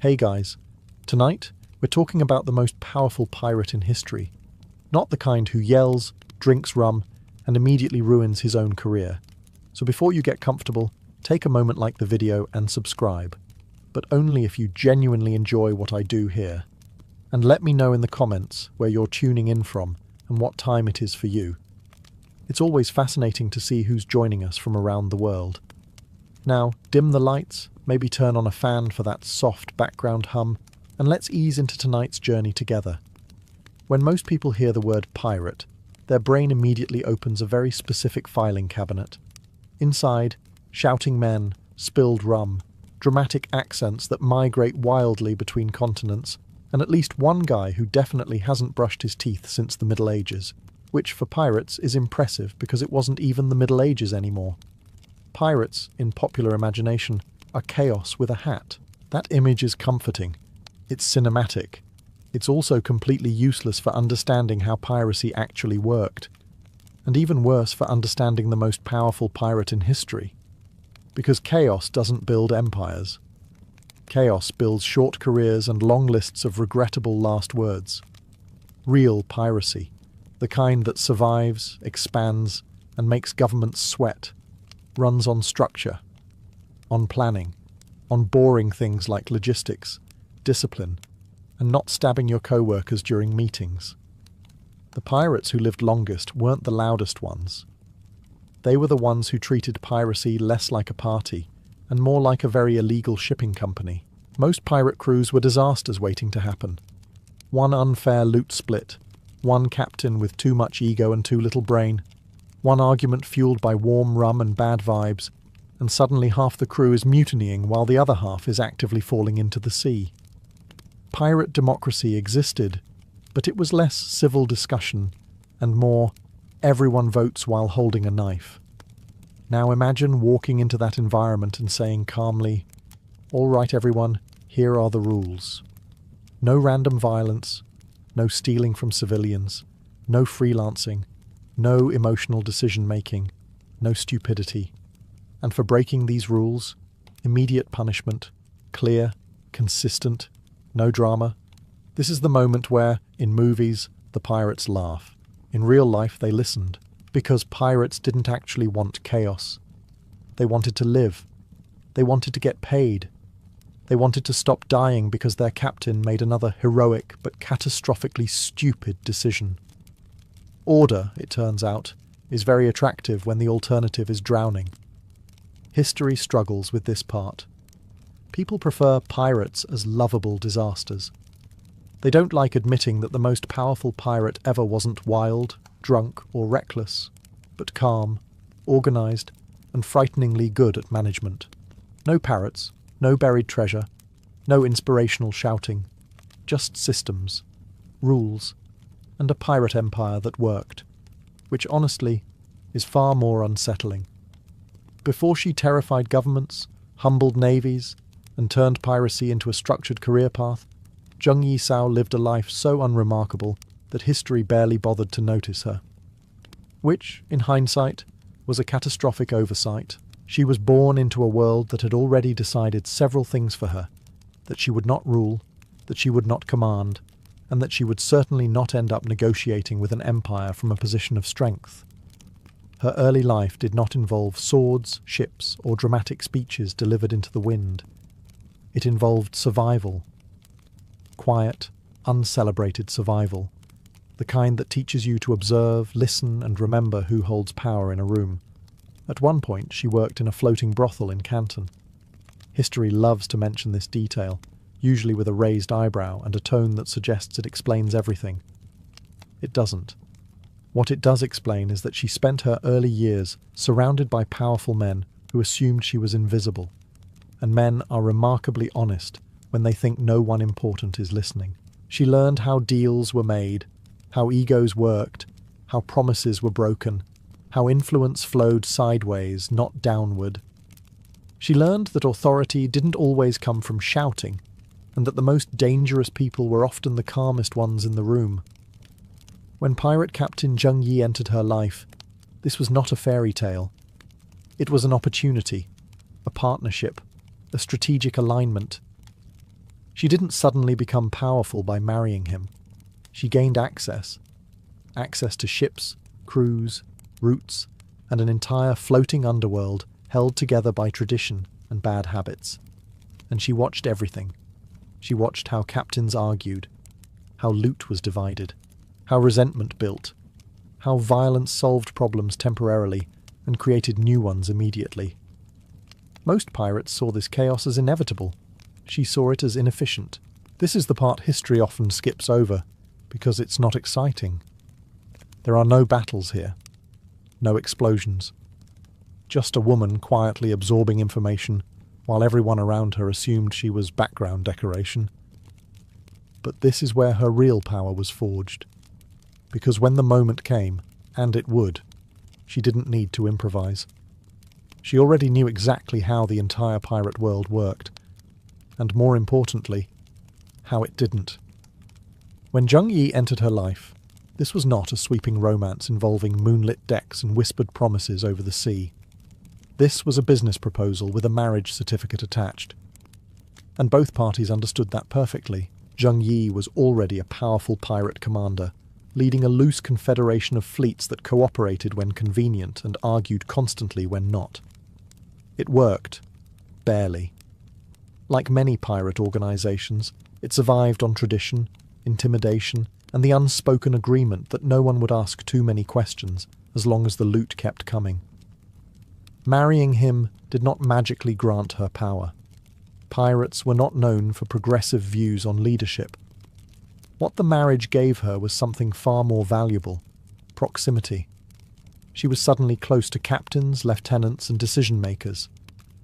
Hey guys, tonight we're talking about the most powerful pirate in history. Not the kind who yells, drinks rum, and immediately ruins his own career. So before you get comfortable, take a moment, like the video and subscribe. But only if you genuinely enjoy what I do here. And let me know in the comments where you're tuning in from and what time it is for you. It's always fascinating to see who's joining us from around the world. Now, dim the lights, maybe turn on a fan for that soft background hum, and let's ease into tonight's journey together. When most people hear the word pirate, their brain immediately opens a very specific filing cabinet. Inside, shouting men, spilled rum, dramatic accents that migrate wildly between continents, and at least one guy who definitely hasn't brushed his teeth since the Middle Ages, which for pirates is impressive because it wasn't even the Middle Ages anymore. Pirates, in popular imagination, are chaos with a hat. That image is comforting. It's cinematic. It's also completely useless for understanding how piracy actually worked. And even worse for understanding the most powerful pirate in history. Because chaos doesn't build empires. Chaos builds short careers and long lists of regrettable last words. Real piracy. The kind that survives, expands, and makes governments sweat. Runs on structure, on planning, on boring things like logistics, discipline, and not stabbing your co-workers during meetings. The pirates who lived longest weren't the loudest ones. They were the ones who treated piracy less like a party and more like a very illegal shipping company. Most pirate crews were disasters waiting to happen. One unfair loot split, one captain with too much ego and too little brain, one argument fueled by warm rum and bad vibes, and suddenly half the crew is mutinying while the other half is actively falling into the sea. Pirate democracy existed, but it was less civil discussion and more everyone votes while holding a knife. Now imagine walking into that environment and saying calmly, "All right everyone, here are the rules. No random violence, no stealing from civilians, no freelancing, no emotional decision-making, no stupidity. And for breaking these rules, immediate punishment, clear, consistent, no drama." This is the moment where, in movies, the pirates laugh. In real life, they listened, because pirates didn't actually want chaos. They wanted to live. They wanted to get paid. They wanted to stop dying because their captain made another heroic but catastrophically stupid decision. Order, it turns out, is very attractive when the alternative is drowning. History struggles with this part. People prefer pirates as lovable disasters. They don't like admitting that the most powerful pirate ever wasn't wild, drunk, or reckless, but calm, organised, and frighteningly good at management. No parrots, no buried treasure, no inspirational shouting, just systems, rules, and a pirate empire that worked, which honestly is far more unsettling. Before she terrified governments, humbled navies, and turned piracy into a structured career path, Zheng Yisao lived a life so unremarkable that history barely bothered to notice her. Which, in hindsight, was a catastrophic oversight. She was born into a world that had already decided several things for her: that she would not rule, that she would not command, and that she would certainly not end up negotiating with an empire from a position of strength. Her early life did not involve swords, ships, or dramatic speeches delivered into the wind. It involved survival. Quiet, uncelebrated survival. The kind that teaches you to observe, listen, and remember who holds power in a room. At one point, she worked in a floating brothel in Canton. History loves to mention this detail, usually with a raised eyebrow and a tone that suggests it explains everything. It doesn't. What it does explain is that she spent her early years surrounded by powerful men who assumed she was invisible, and men are remarkably honest when they think no one important is listening. She learned how deals were made, how egos worked, how promises were broken, how influence flowed sideways, not downward. She learned that authority didn't always come from shouting, and that the most dangerous people were often the calmest ones in the room. When pirate captain Zheng Yi entered her life, this was not a fairy tale. It was an opportunity, a partnership, a strategic alignment. She didn't suddenly become powerful by marrying him. She gained access to ships, crews, routes, and an entire floating underworld held together by tradition and bad habits. And she watched everything. She watched how captains argued, how loot was divided, how resentment built, how violence solved problems temporarily and created new ones immediately. Most pirates saw this chaos as inevitable. She saw it as inefficient. This is the part history often skips over, because it's not exciting. There are no battles here, no explosions. Just a woman quietly absorbing information while everyone around her assumed she was background decoration. But this is where her real power was forged. Because when the moment came, and it would, she didn't need to improvise. She already knew exactly how the entire pirate world worked, and more importantly, how it didn't. When Zheng Yi entered her life, this was not a sweeping romance involving moonlit decks and whispered promises over the sea. This was a business proposal with a marriage certificate attached. And both parties understood that perfectly. Zheng Yi was already a powerful pirate commander, leading a loose confederation of fleets that cooperated when convenient and argued constantly when not. It worked. Barely. Like many pirate organizations, it survived on tradition, intimidation, and the unspoken agreement that no one would ask too many questions as long as the loot kept coming. Marrying him did not magically grant her power. Pirates were not known for progressive views on leadership. What the marriage gave her was something far more valuable: proximity. She was suddenly close to captains, lieutenants, and decision-makers.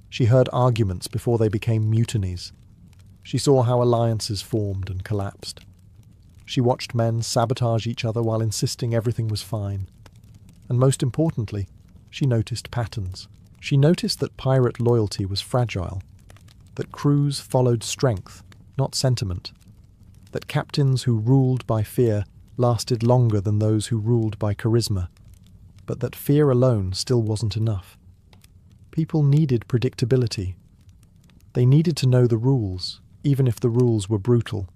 She heard arguments before they became mutinies. She saw how alliances formed and collapsed. She watched men sabotage each other while insisting everything was fine. And most importantly, she noticed patterns. She noticed that pirate loyalty was fragile, that crews followed strength, not sentiment, that captains who ruled by fear lasted longer than those who ruled by charisma, but that fear alone still wasn't enough. People needed predictability. They needed to know the rules, even if the rules were brutal.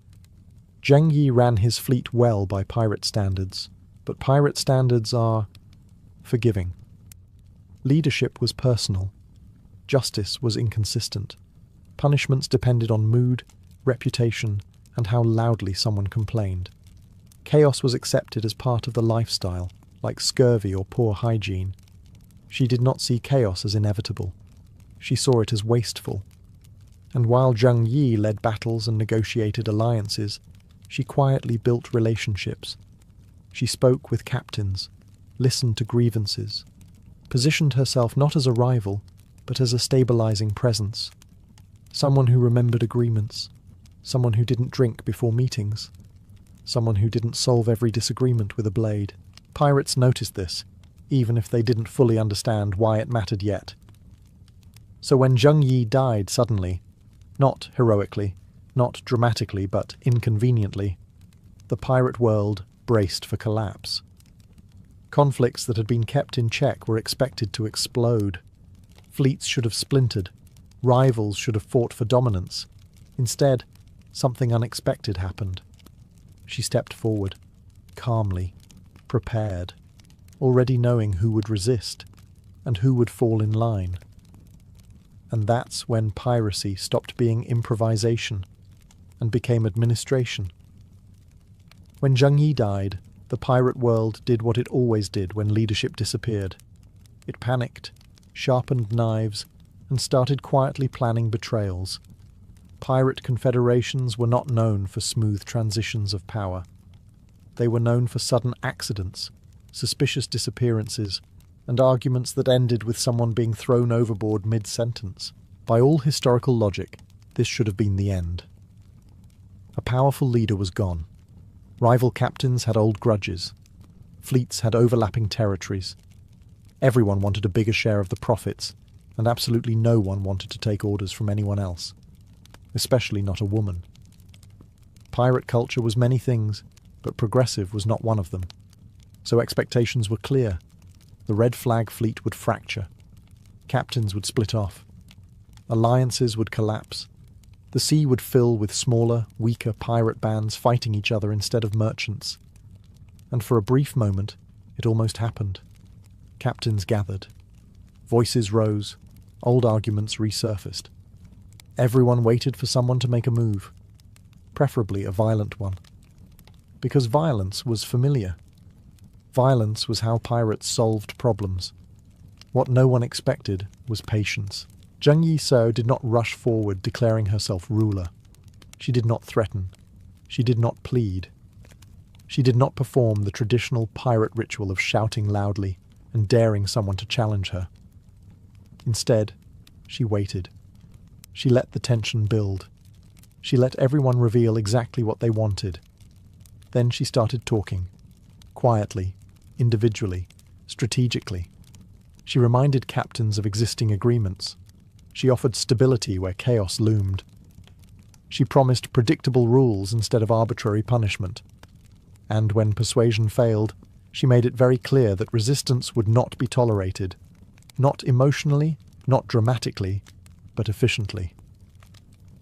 Zheng Yi ran his fleet well by pirate standards, but pirate standards are forgiving. Leadership was personal. Justice was inconsistent. Punishments depended on mood, reputation, and how loudly someone complained. Chaos was accepted as part of the lifestyle, like scurvy or poor hygiene. She did not see chaos as inevitable. She saw it as wasteful. And while Zheng Yi led battles and negotiated alliances, she quietly built relationships. She spoke with captains, listened to grievances, positioned herself not as a rival, but as a stabilizing presence. Someone who remembered agreements, someone who didn't drink before meetings, someone who didn't solve every disagreement with a blade. Pirates noticed this, even if they didn't fully understand why it mattered yet. So when Zheng Yi died suddenly, not heroically, not dramatically, but inconveniently, the pirate world braced for collapse. Conflicts that had been kept in check were expected to explode. Fleets should have splintered. Rivals should have fought for dominance. Instead, something unexpected happened. She stepped forward, calmly, prepared, already knowing who would resist and who would fall in line. And that's when piracy stopped being improvisation and became administration. When Zheng Yi died, the pirate world did what it always did when leadership disappeared. It panicked, sharpened knives, and started quietly planning betrayals. Pirate confederations were not known for smooth transitions of power. They were known for sudden accidents, suspicious disappearances, and arguments that ended with someone being thrown overboard mid-sentence. By all historical logic, this should have been the end. A powerful leader was gone. Rival captains had old grudges. Fleets had overlapping territories. Everyone wanted a bigger share of the profits, and absolutely no one wanted to take orders from anyone else, especially not a woman. Pirate culture was many things, but progressive was not one of them. So expectations were clear. The red flag fleet would fracture. Captains would split off. Alliances would collapse. The sea would fill with smaller, weaker pirate bands fighting each other instead of merchants. And for a brief moment, it almost happened. Captains gathered. Voices rose. Old arguments resurfaced. Everyone waited for someone to make a move, preferably a violent one. Because violence was familiar. Violence was how pirates solved problems. What no one expected was patience. Zheng Yisao did not rush forward declaring herself ruler. She did not threaten. She did not plead. She did not perform the traditional pirate ritual of shouting loudly and daring someone to challenge her. Instead, she waited. She let the tension build. She let everyone reveal exactly what they wanted. Then she started talking. Quietly, individually, strategically. She reminded captains of existing agreements. She offered stability where chaos loomed. She promised predictable rules instead of arbitrary punishment. And when persuasion failed, she made it very clear that resistance would not be tolerated. Not emotionally, not dramatically, but efficiently.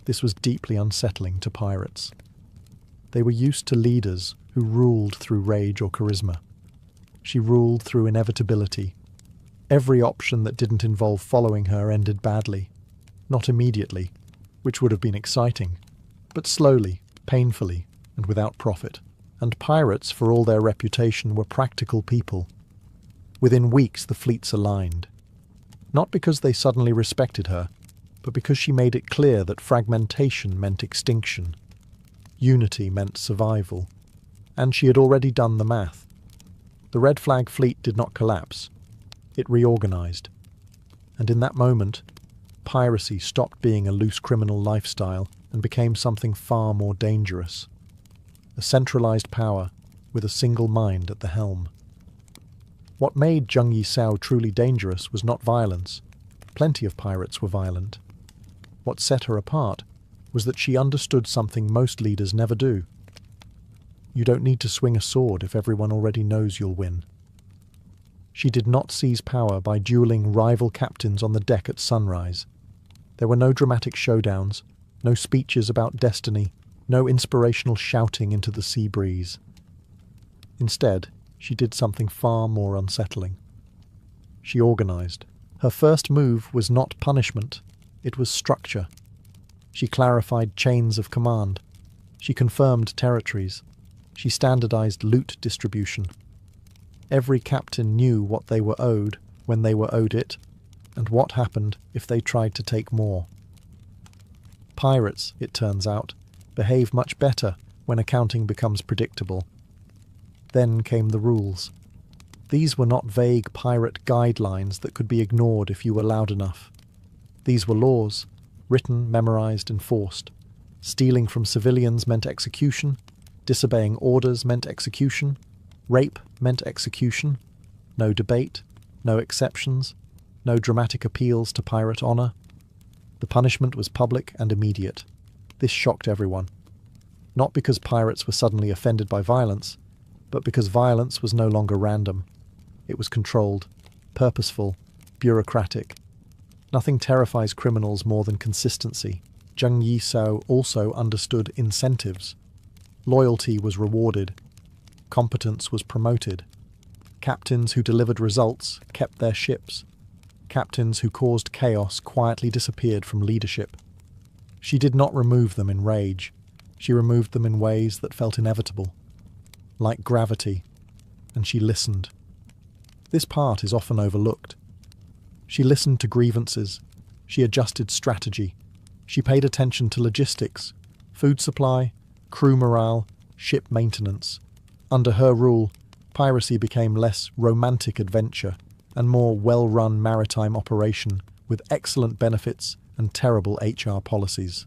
This was deeply unsettling to pirates. They were used to leaders who ruled through rage or charisma. She ruled through inevitability. Every option that didn't involve following her ended badly. Not immediately, which would have been exciting, but slowly, painfully, and without profit. And pirates, for all their reputation, were practical people. Within weeks the fleets aligned. Not because they suddenly respected her, but because she made it clear that fragmentation meant extinction. Unity meant survival. And she had already done the math. The Red Flag fleet did not collapse. It reorganized. And in that moment, piracy stopped being a loose criminal lifestyle and became something far more dangerous. A centralized power with a single mind at the helm. What made Zheng Yisao truly dangerous was not violence. Plenty of pirates were violent. What set her apart was that she understood something most leaders never do. You don't need to swing a sword if everyone already knows you'll win. She did not seize power by dueling rival captains on the deck at sunrise. There were no dramatic showdowns, no speeches about destiny, no inspirational shouting into the sea breeze. Instead, she did something far more unsettling. She organized. Her first move was not punishment, it was structure. She clarified chains of command. She confirmed territories. She standardized loot distribution. Every captain knew what they were owed when they were owed it, and what happened if they tried to take more. Pirates, it turns out, behave much better when accounting becomes predictable. Then came the rules. These were not vague pirate guidelines that could be ignored if you were loud enough. These were laws, written, memorized, enforced. Stealing from civilians meant execution. Disobeying orders meant execution. Rape meant execution. No debate, no exceptions, no dramatic appeals to pirate honor. The punishment was public and immediate. This shocked everyone. Not because pirates were suddenly offended by violence, but because violence was no longer random. It was controlled, purposeful, bureaucratic. Nothing terrifies criminals more than consistency. Zheng Yisao also understood incentives. Loyalty was rewarded. Competence was promoted. Captains who delivered results kept their ships. Captains who caused chaos quietly disappeared from leadership. She did not remove them in rage. She removed them in ways that felt inevitable, like gravity, and she listened. This part is often overlooked. She listened to grievances. She adjusted strategy. She paid attention to logistics, food supply, crew morale, ship maintenance. Under her rule, piracy became less romantic adventure and more well-run maritime operation with excellent benefits and terrible HR policies.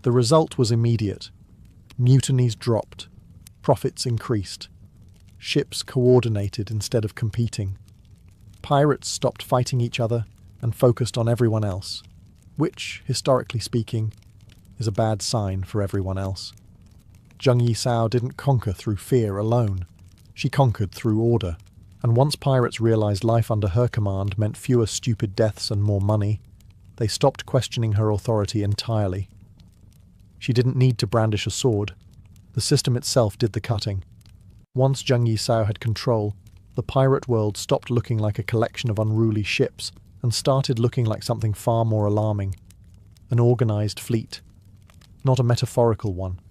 The result was immediate. Mutinies dropped. Profits increased. Ships coordinated instead of competing. Pirates stopped fighting each other and focused on everyone else, which, historically speaking, is a bad sign for everyone else. Zheng Yisao didn't conquer through fear alone. She conquered through order. And once pirates realized life under her command meant fewer stupid deaths and more money, they stopped questioning her authority entirely. She didn't need to brandish a sword. The system itself did the cutting. Once Zheng Yisao had control, the pirate world stopped looking like a collection of unruly ships and started looking like something far more alarming. An organized fleet. Not a metaphorical one.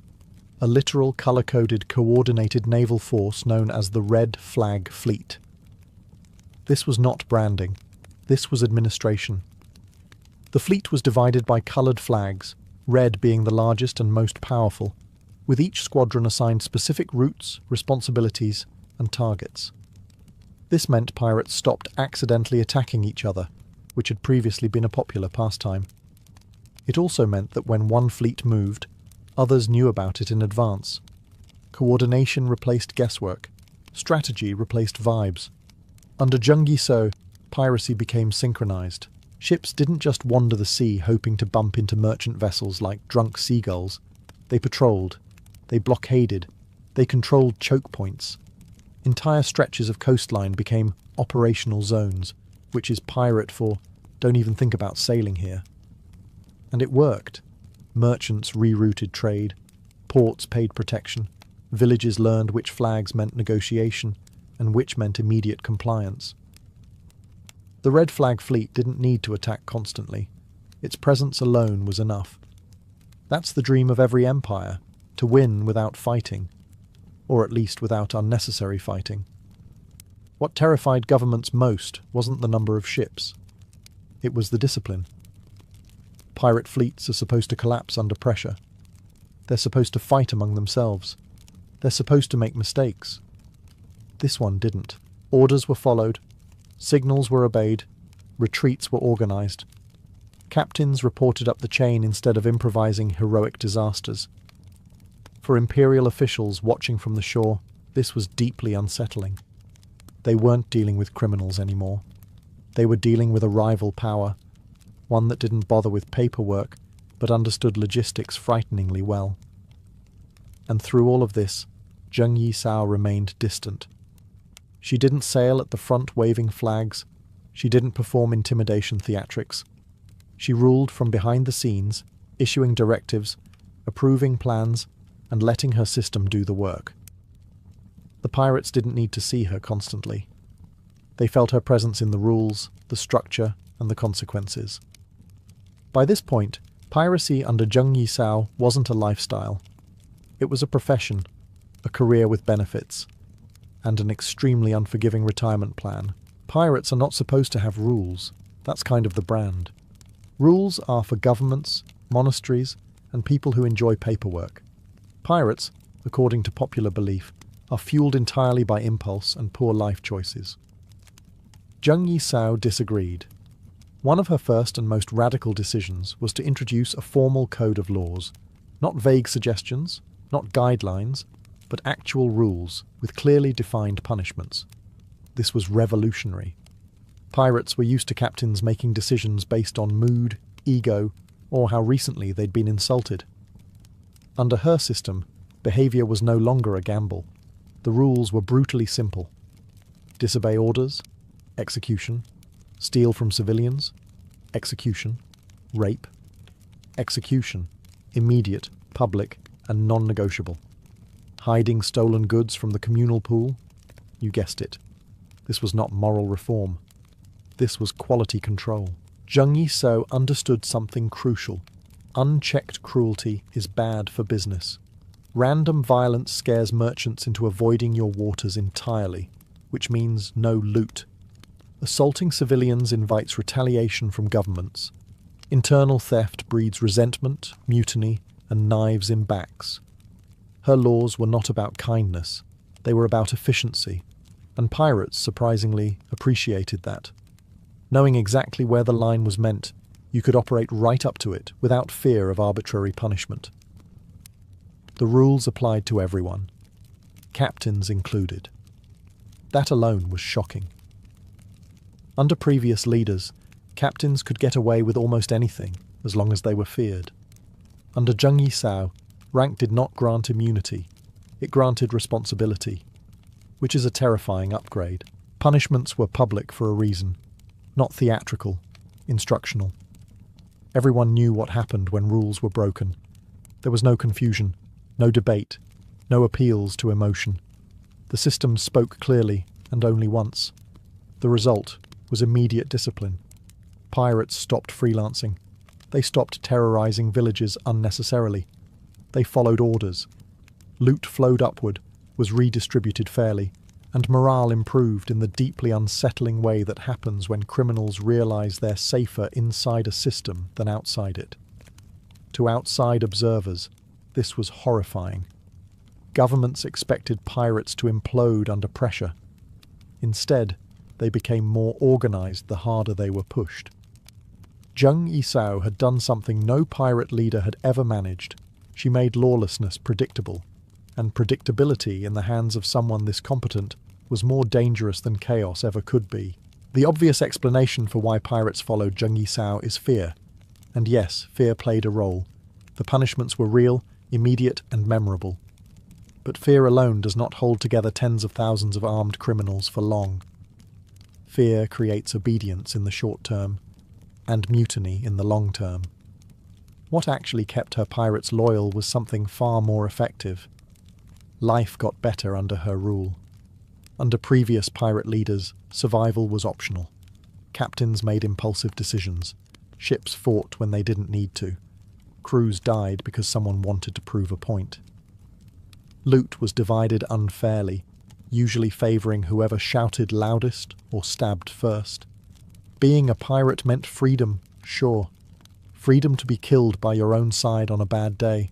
A literal, color-coded, coordinated naval force known as the Red Flag Fleet. This was not branding. This was administration. The fleet was divided by coloured flags, red being the largest and most powerful, with each squadron assigned specific routes, responsibilities, and targets. This meant pirates stopped accidentally attacking each other, which had previously been a popular pastime. It also meant that when one fleet moved, others knew about it in advance. Coordination replaced guesswork. Strategy replaced vibes. Under Zheng Yisao, piracy became synchronized. Ships didn't just wander the sea hoping to bump into merchant vessels like drunk seagulls. They patrolled. They blockaded. They controlled choke points. Entire stretches of coastline became operational zones, which is pirate for don't even think about sailing here. And it worked. Merchants rerouted trade. Ports paid protection. Villages learned which flags meant negotiation and which meant immediate compliance. The Red Flag Fleet didn't need to attack constantly. Its presence alone was enough. That's the dream of every empire, to win without fighting, or at least without unnecessary fighting. What terrified governments most wasn't the number of ships. It was the discipline. Pirate fleets are supposed to collapse under pressure. They're supposed to fight among themselves. They're supposed to make mistakes. This one didn't. Orders were followed. Signals were obeyed. Retreats were organized. Captains reported up the chain instead of improvising heroic disasters. For imperial officials watching from the shore, this was deeply unsettling. They weren't dealing with criminals anymore. They were dealing with a rival power, one that didn't bother with paperwork, but understood logistics frighteningly well. And through all of this, Zheng Yisao remained distant. She didn't sail at the front waving flags. She didn't perform intimidation theatrics. She ruled from behind the scenes, issuing directives, approving plans, and letting her system do the work. The pirates didn't need to see her constantly. They felt her presence in the rules, the structure, and the consequences. By this point, piracy under Zheng Yisao wasn't a lifestyle. It was a profession, a career with benefits, and an extremely unforgiving retirement plan. Pirates are not supposed to have rules. That's kind of the brand. Rules are for governments, monasteries, and people who enjoy paperwork. Pirates, according to popular belief, are fueled entirely by impulse and poor life choices. Zheng Yisao disagreed. One of her first and most radical decisions was to introduce a formal code of laws, not vague suggestions, not guidelines, but actual rules with clearly defined punishments. This was revolutionary. Pirates were used to captains making decisions based on mood, ego, or how recently they'd been insulted. Under her system, behavior was no longer a gamble. The rules were brutally simple. Disobey orders, execution. Steal from civilians, execution. Rape, execution. Immediate, public, and non-negotiable. Hiding stolen goods from the communal pool? You guessed it. This was not moral reform. This was quality control. Zheng Yisao understood something crucial. Unchecked cruelty is bad for business. Random violence scares merchants into avoiding your waters entirely, which means no loot. Assaulting civilians invites retaliation from governments. Internal theft breeds resentment, mutiny, and knives in backs. Her laws were not about kindness. They were about efficiency, and pirates, surprisingly, appreciated that. Knowing exactly where the line was meant, you could operate right up to it without fear of arbitrary punishment. The rules applied to everyone, captains included. That alone was shocking. Under previous leaders, captains could get away with almost anything as long as they were feared. Under Zheng Yisao, rank did not grant immunity, it granted responsibility, which is a terrifying upgrade. Punishments were public for a reason, not theatrical, instructional. Everyone knew what happened when rules were broken. There was no confusion, no debate, no appeals to emotion. The system spoke clearly, and only once. The result was immediate discipline. Pirates stopped freelancing. They stopped terrorizing villages unnecessarily. They followed orders. Loot flowed upward, was redistributed fairly, and morale improved in the deeply unsettling way that happens when criminals realize they're safer inside a system than outside it. To outside observers, this was horrifying. Governments expected pirates to implode under pressure. Instead, they became more organized the harder they were pushed. Zheng Yisao had done something no pirate leader had ever managed. She made lawlessness predictable, and predictability in the hands of someone this competent was more dangerous than chaos ever could be. The obvious explanation for why pirates followed Zheng Yisao is fear. And yes, fear played a role. The punishments were real, immediate, and memorable. But fear alone does not hold together tens of thousands of armed criminals for long. Fear creates obedience in the short term, and mutiny in the long term. What actually kept her pirates loyal was something far more effective. Life got better under her rule. Under previous pirate leaders, survival was optional. Captains made impulsive decisions. Ships fought when they didn't need to. Crews died because someone wanted to prove a point. Loot was divided unfairly, usually favouring whoever shouted loudest or stabbed first. Being a pirate meant freedom, sure. Freedom to be killed by your own side on a bad day.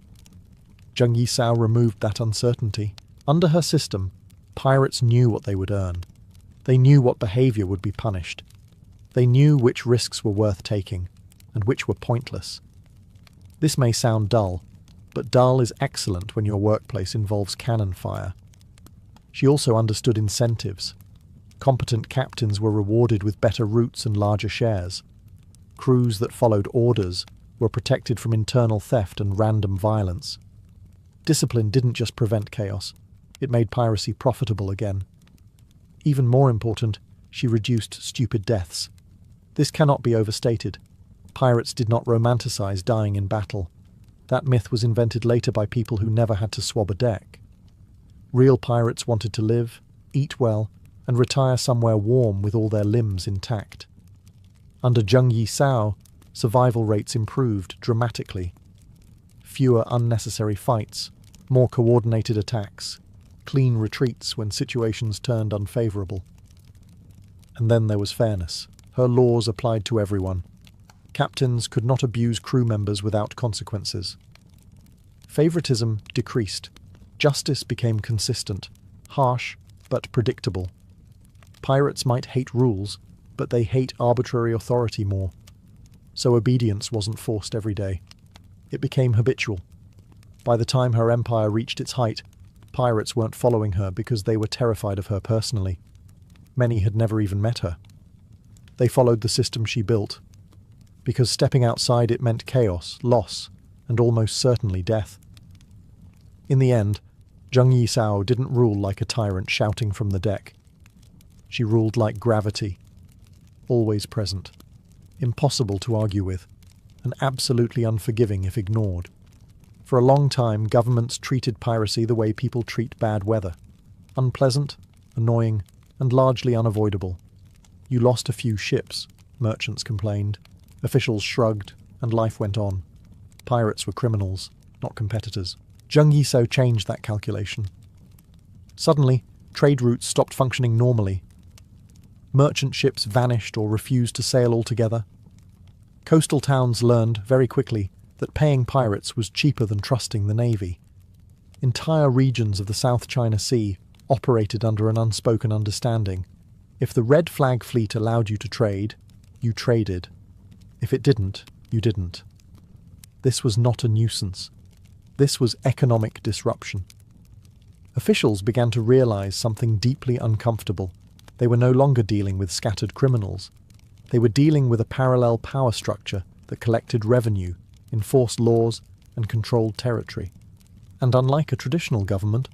Zheng Yisao removed that uncertainty. Under her system, pirates knew what they would earn. They knew what behaviour would be punished. They knew which risks were worth taking, and which were pointless. This may sound dull, but dull is excellent when your workplace involves cannon fire. She also understood incentives. Competent captains were rewarded with better routes and larger shares. Crews that followed orders were protected from internal theft and random violence. Discipline didn't just prevent chaos, it made piracy profitable again. Even more important, she reduced stupid deaths. This cannot be overstated. Pirates did not romanticize dying in battle. That myth was invented later by people who never had to swab a deck. Real pirates wanted to live, eat well, and retire somewhere warm with all their limbs intact. Under Zheng Yisao, survival rates improved dramatically. Fewer unnecessary fights, more coordinated attacks, clean retreats when situations turned unfavourable. And then there was fairness. Her laws applied to everyone. Captains could not abuse crew members without consequences. Favoritism decreased. Justice became consistent, harsh but predictable. Pirates might hate rules, but they hate arbitrary authority more. So obedience wasn't forced every day. It became habitual. By the time her empire reached its height, pirates weren't following her because they were terrified of her personally. Many had never even met her. They followed the system she built, because stepping outside it meant chaos, loss, and almost certainly death. In the end, Zheng Yisao didn't rule like a tyrant shouting from the deck. She ruled like gravity, always present, impossible to argue with, and absolutely unforgiving if ignored. For a long time, governments treated piracy the way people treat bad weather. Unpleasant, annoying, and largely unavoidable. You lost a few ships, merchants complained, officials shrugged, and life went on. Pirates were criminals, not competitors. Zheng Yisao changed that calculation. Suddenly, trade routes stopped functioning normally. Merchant ships vanished or refused to sail altogether. Coastal towns learned, very quickly, that paying pirates was cheaper than trusting the navy. Entire regions of the South China Sea operated under an unspoken understanding. If the red flag fleet allowed you to trade, you traded. If it didn't, you didn't. This was not a nuisance. This was economic disruption. Officials began to realize something deeply uncomfortable. They were no longer dealing with scattered criminals. They were dealing with a parallel power structure that collected revenue, enforced laws, and controlled territory. And unlike a traditional government,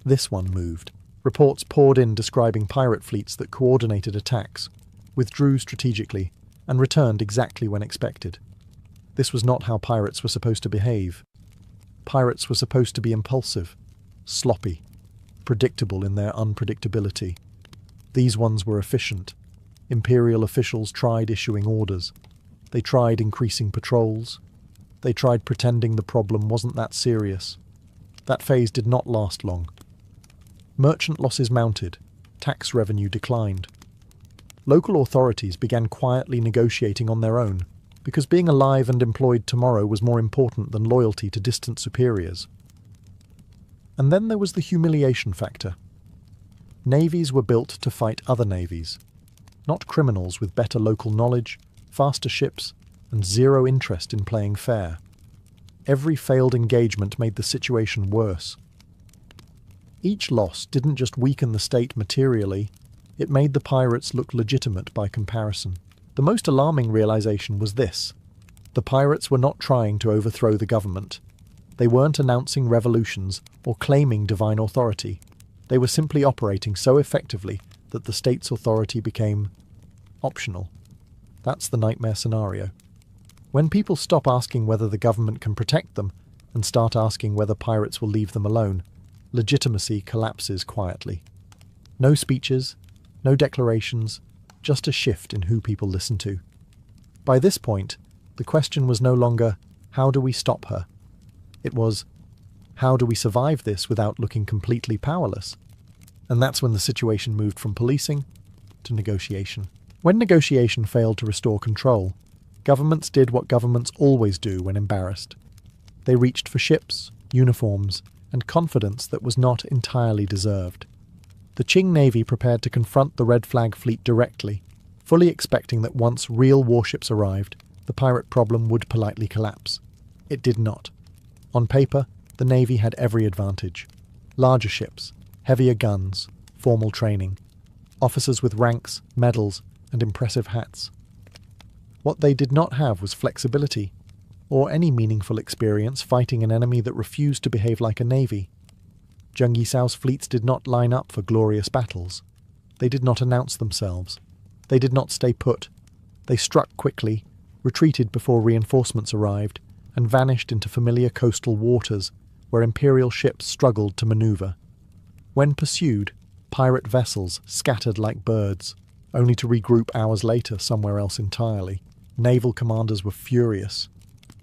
this one moved. Reports poured in describing pirate fleets that coordinated attacks, withdrew strategically, and returned exactly when expected. This was not how pirates were supposed to behave. Pirates were supposed to be impulsive, sloppy, predictable in their unpredictability. These ones were efficient. Imperial officials tried issuing orders. They tried increasing patrols. They tried pretending the problem wasn't that serious. That phase did not last long. Merchant losses mounted. Tax revenue declined. Local authorities began quietly negotiating on their own, because being alive and employed tomorrow was more important than loyalty to distant superiors. And then there was the humiliation factor. Navies were built to fight other navies, not criminals with better local knowledge, faster ships, and zero interest in playing fair. Every failed engagement made the situation worse. Each loss didn't just weaken the state materially, it made the pirates look legitimate by comparison. The most alarming realization was this: the pirates were not trying to overthrow the government. They weren't announcing revolutions or claiming divine authority. They were simply operating so effectively that the state's authority became optional. That's the nightmare scenario. When people stop asking whether the government can protect them and start asking whether pirates will leave them alone, legitimacy collapses quietly. No speeches, no declarations, just a shift in who people listen to. By this point, the question was no longer, how do we stop her? It was, how do we survive this without looking completely powerless? And that's when the situation moved from policing to negotiation. When negotiation failed to restore control, governments did what governments always do when embarrassed. They reached for ships, uniforms, and confidence that was not entirely deserved. The Qing Navy prepared to confront the Red Flag fleet directly, fully expecting that once real warships arrived, the pirate problem would politely collapse. It did not. On paper, the Navy had every advantage. Larger ships, heavier guns, formal training, officers with ranks, medals, and impressive hats. What they did not have was flexibility, or any meaningful experience fighting an enemy that refused to behave like a navy. Zheng Yisao's fleets did not line up for glorious battles. They did not announce themselves. They did not stay put. They struck quickly, retreated before reinforcements arrived, and vanished into familiar coastal waters where imperial ships struggled to maneuver. When pursued, pirate vessels scattered like birds, only to regroup hours later somewhere else entirely. Naval commanders were furious.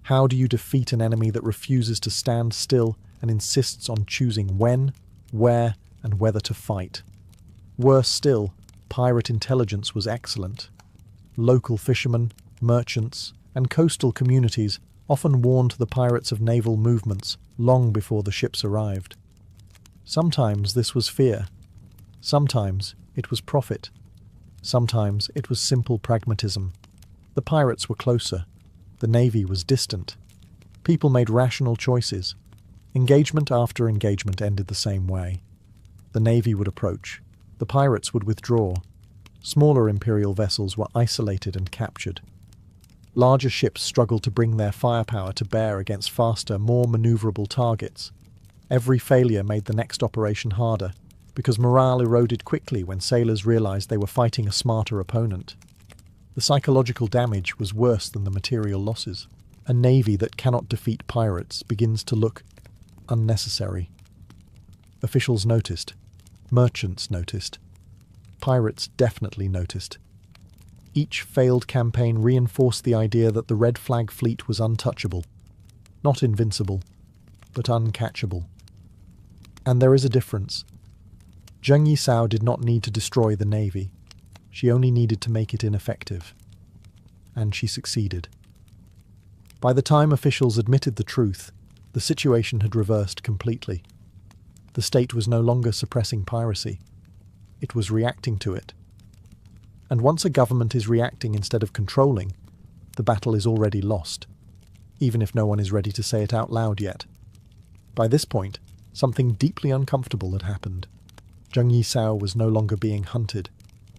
How do you defeat an enemy that refuses to stand still and insists on choosing when, where, and whether to fight? Worse still, pirate intelligence was excellent. Local fishermen, merchants, and coastal communities often warned the pirates of naval movements long before the ships arrived. Sometimes this was fear. Sometimes it was profit. Sometimes it was simple pragmatism. The pirates were closer. The navy was distant. People made rational choices. Engagement after engagement ended the same way. The navy would approach. The pirates would withdraw. Smaller imperial vessels were isolated and captured. Larger ships struggled to bring their firepower to bear against faster, more maneuverable targets. Every failure made the next operation harder, because morale eroded quickly when sailors realized they were fighting a smarter opponent. The psychological damage was worse than the material losses. A navy that cannot defeat pirates begins to look unnecessary. Officials noticed. Merchants noticed. Pirates definitely noticed. Each failed campaign reinforced the idea that the Red Flag fleet was untouchable. Not invincible, but uncatchable. And there is a difference. Zheng Yisao did not need to destroy the navy. She only needed to make it ineffective. And she succeeded. By the time officials admitted the truth, the situation had reversed completely. The state was no longer suppressing piracy. It was reacting to it. And once a government is reacting instead of controlling, the battle is already lost, even if no one is ready to say it out loud yet. By this point, something deeply uncomfortable had happened. Zheng Yisao was no longer being hunted.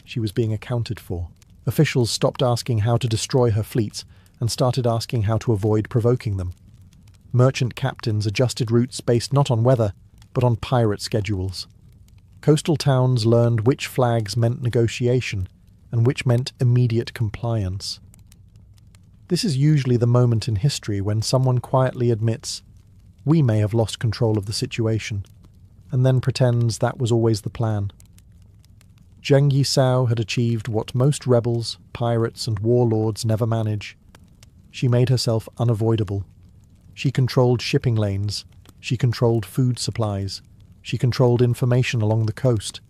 She was being accounted for. Officials stopped asking how to destroy her fleets and started asking how to avoid provoking them. Merchant captains adjusted routes based not on weather, but on pirate schedules. Coastal towns learned which flags meant negotiation and which meant immediate compliance. This is usually the moment in history when someone quietly admits, We may have lost control of the situation, and then pretends that was always the plan. Zheng Yisao had achieved what most rebels, pirates, and warlords never manage. She made herself unavoidable. She controlled shipping lanes. She controlled food supplies. She controlled information along the coast.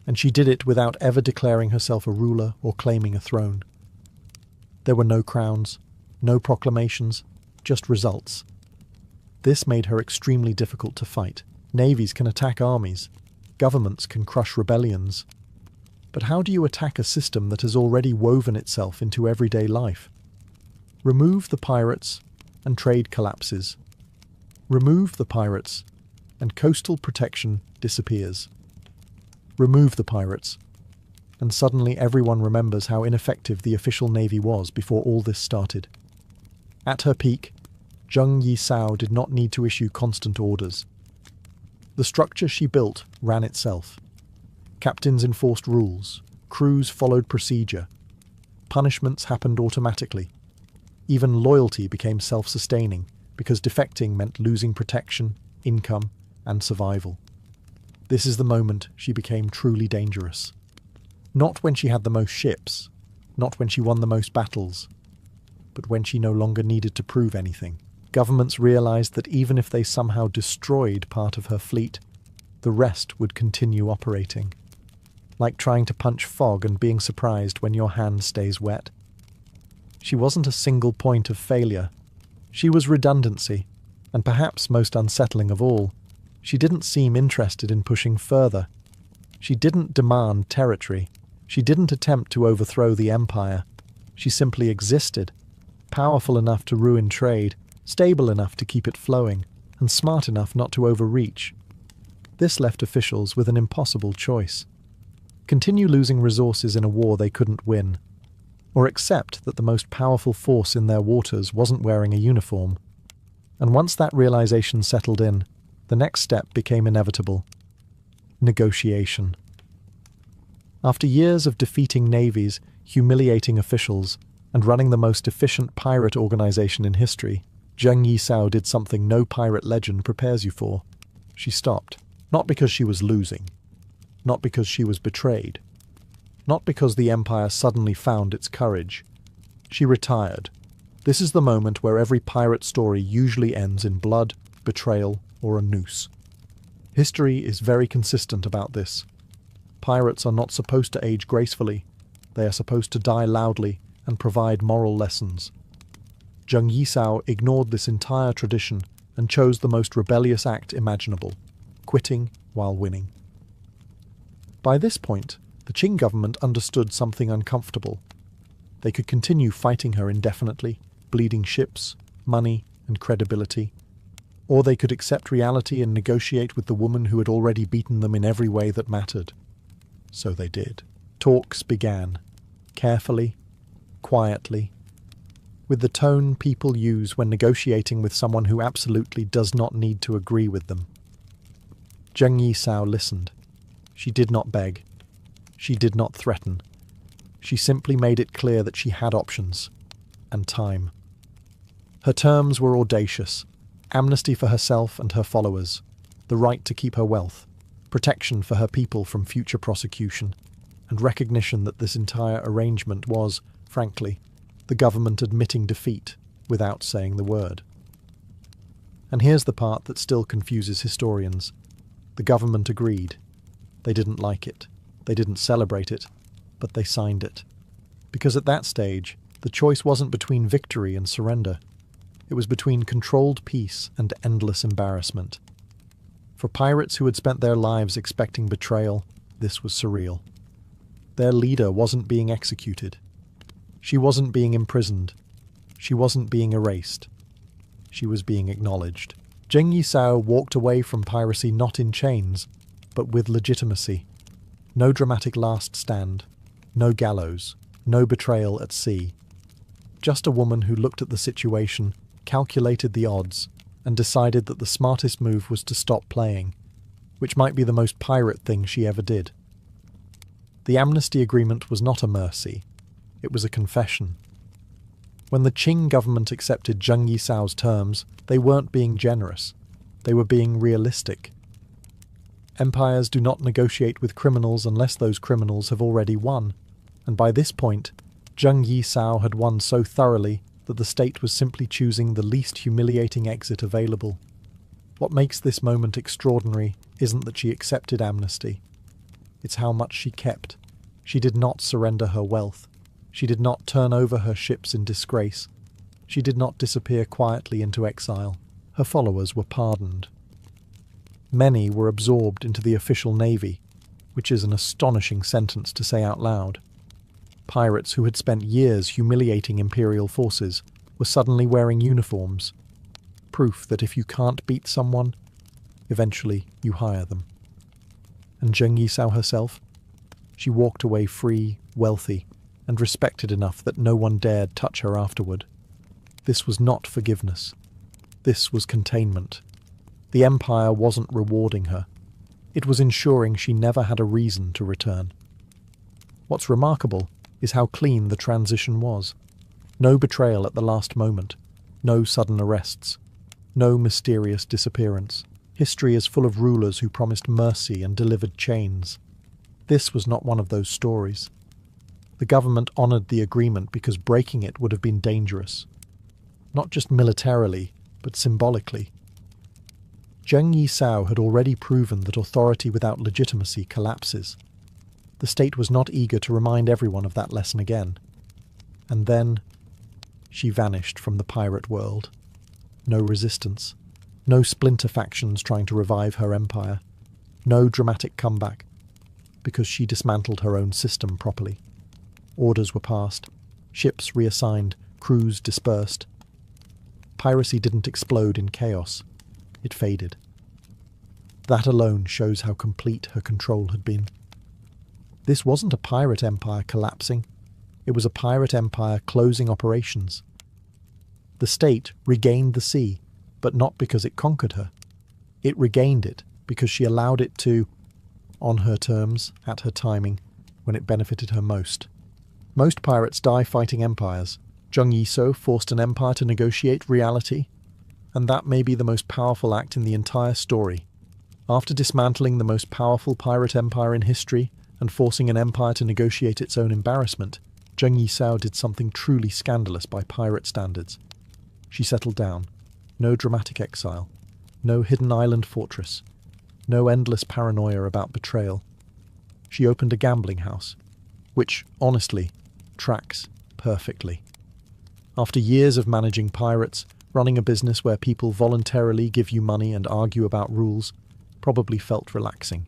And she did it without ever declaring herself a ruler or claiming a throne. There were no crowns, no proclamations, just results. This made her extremely difficult to fight. Navies can attack armies. Governments can crush rebellions. But how do you attack a system that has already woven itself into everyday life? Remove the pirates, and trade collapses. Remove the pirates, and coastal protection disappears. Remove the pirates, and suddenly everyone remembers how ineffective the official navy was before all this started. At her peak, Zheng Yisao did not need to issue constant orders. The structure she built ran itself. Captains enforced rules, crews followed procedure, punishments happened automatically. Even loyalty became self-sustaining, because defecting meant losing protection, income, and survival. This is the moment she became truly dangerous. Not when she had the most ships, not when she won the most battles, but when she no longer needed to prove anything. Governments realized that even if they somehow destroyed part of her fleet, the rest would continue operating. Like trying to punch fog and being surprised when your hand stays wet. She wasn't a single point of failure. She was redundancy, and perhaps most unsettling of all, she didn't seem interested in pushing further. She didn't demand territory. She didn't attempt to overthrow the empire. She simply existed, powerful enough to ruin trade, stable enough to keep it flowing, and smart enough not to overreach. This left officials with an impossible choice. Continue losing resources in a war they couldn't win, or accept that the most powerful force in their waters wasn't wearing a uniform. And once that realization settled in, the next step became inevitable. Negotiation. After years of defeating navies, humiliating officials, and running the most efficient pirate organization in history, Zheng Yisao did something no pirate legend prepares you for. She stopped. Not because she was losing. Not because she was betrayed. Not because the empire suddenly found its courage. She retired. This is the moment where every pirate story usually ends in blood, betrayal, or a noose. History is very consistent about this. Pirates are not supposed to age gracefully. They are supposed to die loudly and provide moral lessons. Zheng Yisao ignored this entire tradition and chose the most rebellious act imaginable, quitting while winning. By this point, the Qing government understood something uncomfortable. They could continue fighting her indefinitely, bleeding ships, money, and credibility. Or they could accept reality and negotiate with the woman who had already beaten them in every way that mattered. So they did. Talks began, carefully, quietly, with the tone people use when negotiating with someone who absolutely does not need to agree with them. Zheng Yisao listened. She did not beg. She did not threaten. She simply made it clear that she had options, and time. Her terms were audacious: amnesty for herself and her followers, the right to keep her wealth, protection for her people from future prosecution, and recognition that this entire arrangement was, frankly, the government admitting defeat without saying the word. And here's the part that still confuses historians. The government agreed. They didn't like it. They didn't celebrate it, but they signed it. Because at that stage, the choice wasn't between victory and surrender. It was between controlled peace and endless embarrassment. For pirates who had spent their lives expecting betrayal, this was surreal. Their leader wasn't being executed. She wasn't being imprisoned. She wasn't being erased. She was being acknowledged. Zheng Yisao walked away from piracy not in chains, but with legitimacy. No dramatic last stand, no gallows, no betrayal at sea. Just a woman who looked at the situation, calculated the odds, and decided that the smartest move was to stop playing, which might be the most pirate thing she ever did. The amnesty agreement was not a mercy. It was a confession. When the Qing government accepted Zheng Yisao's terms, they weren't being generous. They were being realistic. Empires do not negotiate with criminals unless those criminals have already won, and by this point, Zheng Yisao had won so thoroughly that the state was simply choosing the least humiliating exit available. What makes this moment extraordinary isn't that she accepted amnesty. It's how much she kept. She did not surrender her wealth. She did not turn over her ships in disgrace. She did not disappear quietly into exile. Her followers were pardoned. Many were absorbed into the official navy, which is an astonishing sentence to say out loud. Pirates who had spent years humiliating imperial forces were suddenly wearing uniforms, proof that if you can't beat someone, eventually you hire them. And Zheng Yisao herself? She walked away free, wealthy, and respected enough that no one dared touch her afterward. This was not forgiveness. This was containment. The empire wasn't rewarding her. It was ensuring she never had a reason to return. What's remarkable is how clean the transition was. No betrayal at the last moment. No sudden arrests. No mysterious disappearance. History is full of rulers who promised mercy and delivered chains. This was not one of those stories. The government honoured the agreement because breaking it would have been dangerous. Not just militarily, but symbolically. Zheng Yisao had already proven that authority without legitimacy collapses. The state was not eager to remind everyone of that lesson again. And then she vanished from the pirate world. No resistance. No splinter factions trying to revive her empire. No dramatic comeback. Because she dismantled her own system properly. Orders were passed. Ships reassigned. Crews dispersed. Piracy didn't explode in chaos. It faded. That alone shows how complete her control had been. This wasn't a pirate empire collapsing. It was a pirate empire closing operations. The state regained the sea, but not because it conquered her. It regained it because she allowed it to, on her terms, at her timing, when it benefited her most. Most pirates die fighting empires. Zheng Yisao forced an empire to negotiate reality, and that may be the most powerful act in the entire story. After dismantling the most powerful pirate empire in history and forcing an empire to negotiate its own embarrassment, Zheng Yisao did something truly scandalous by pirate standards. She settled down. No dramatic exile. No hidden island fortress. No endless paranoia about betrayal. She opened a gambling house, which, honestly, tracks perfectly. After years of managing pirates, running a business where people voluntarily give you money and argue about rules probably felt relaxing.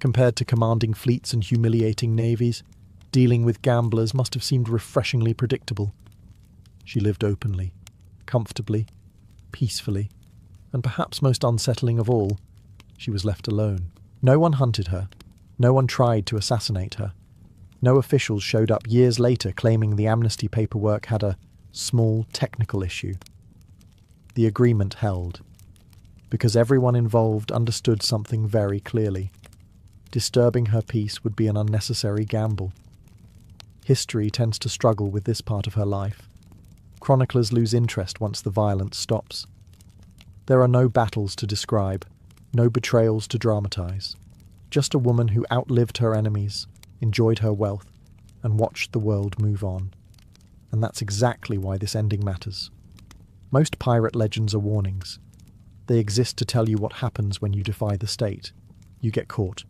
Compared to commanding fleets and humiliating navies, dealing with gamblers must have seemed refreshingly predictable. She lived openly, comfortably, peacefully, and perhaps most unsettling of all, she was left alone. No one hunted her. No one tried to assassinate her. No officials showed up years later claiming the amnesty paperwork had a small technical issue. The agreement held, because everyone involved understood something very clearly. Disturbing her peace would be an unnecessary gamble. History tends to struggle with this part of her life. Chroniclers lose interest once the violence stops. There are no battles to describe, no betrayals to dramatize. Just a woman who outlived her enemies, enjoyed her wealth, and watched the world move on. And that's exactly why this ending matters. Most pirate legends are warnings. They exist to tell you what happens when you defy the state. You get caught.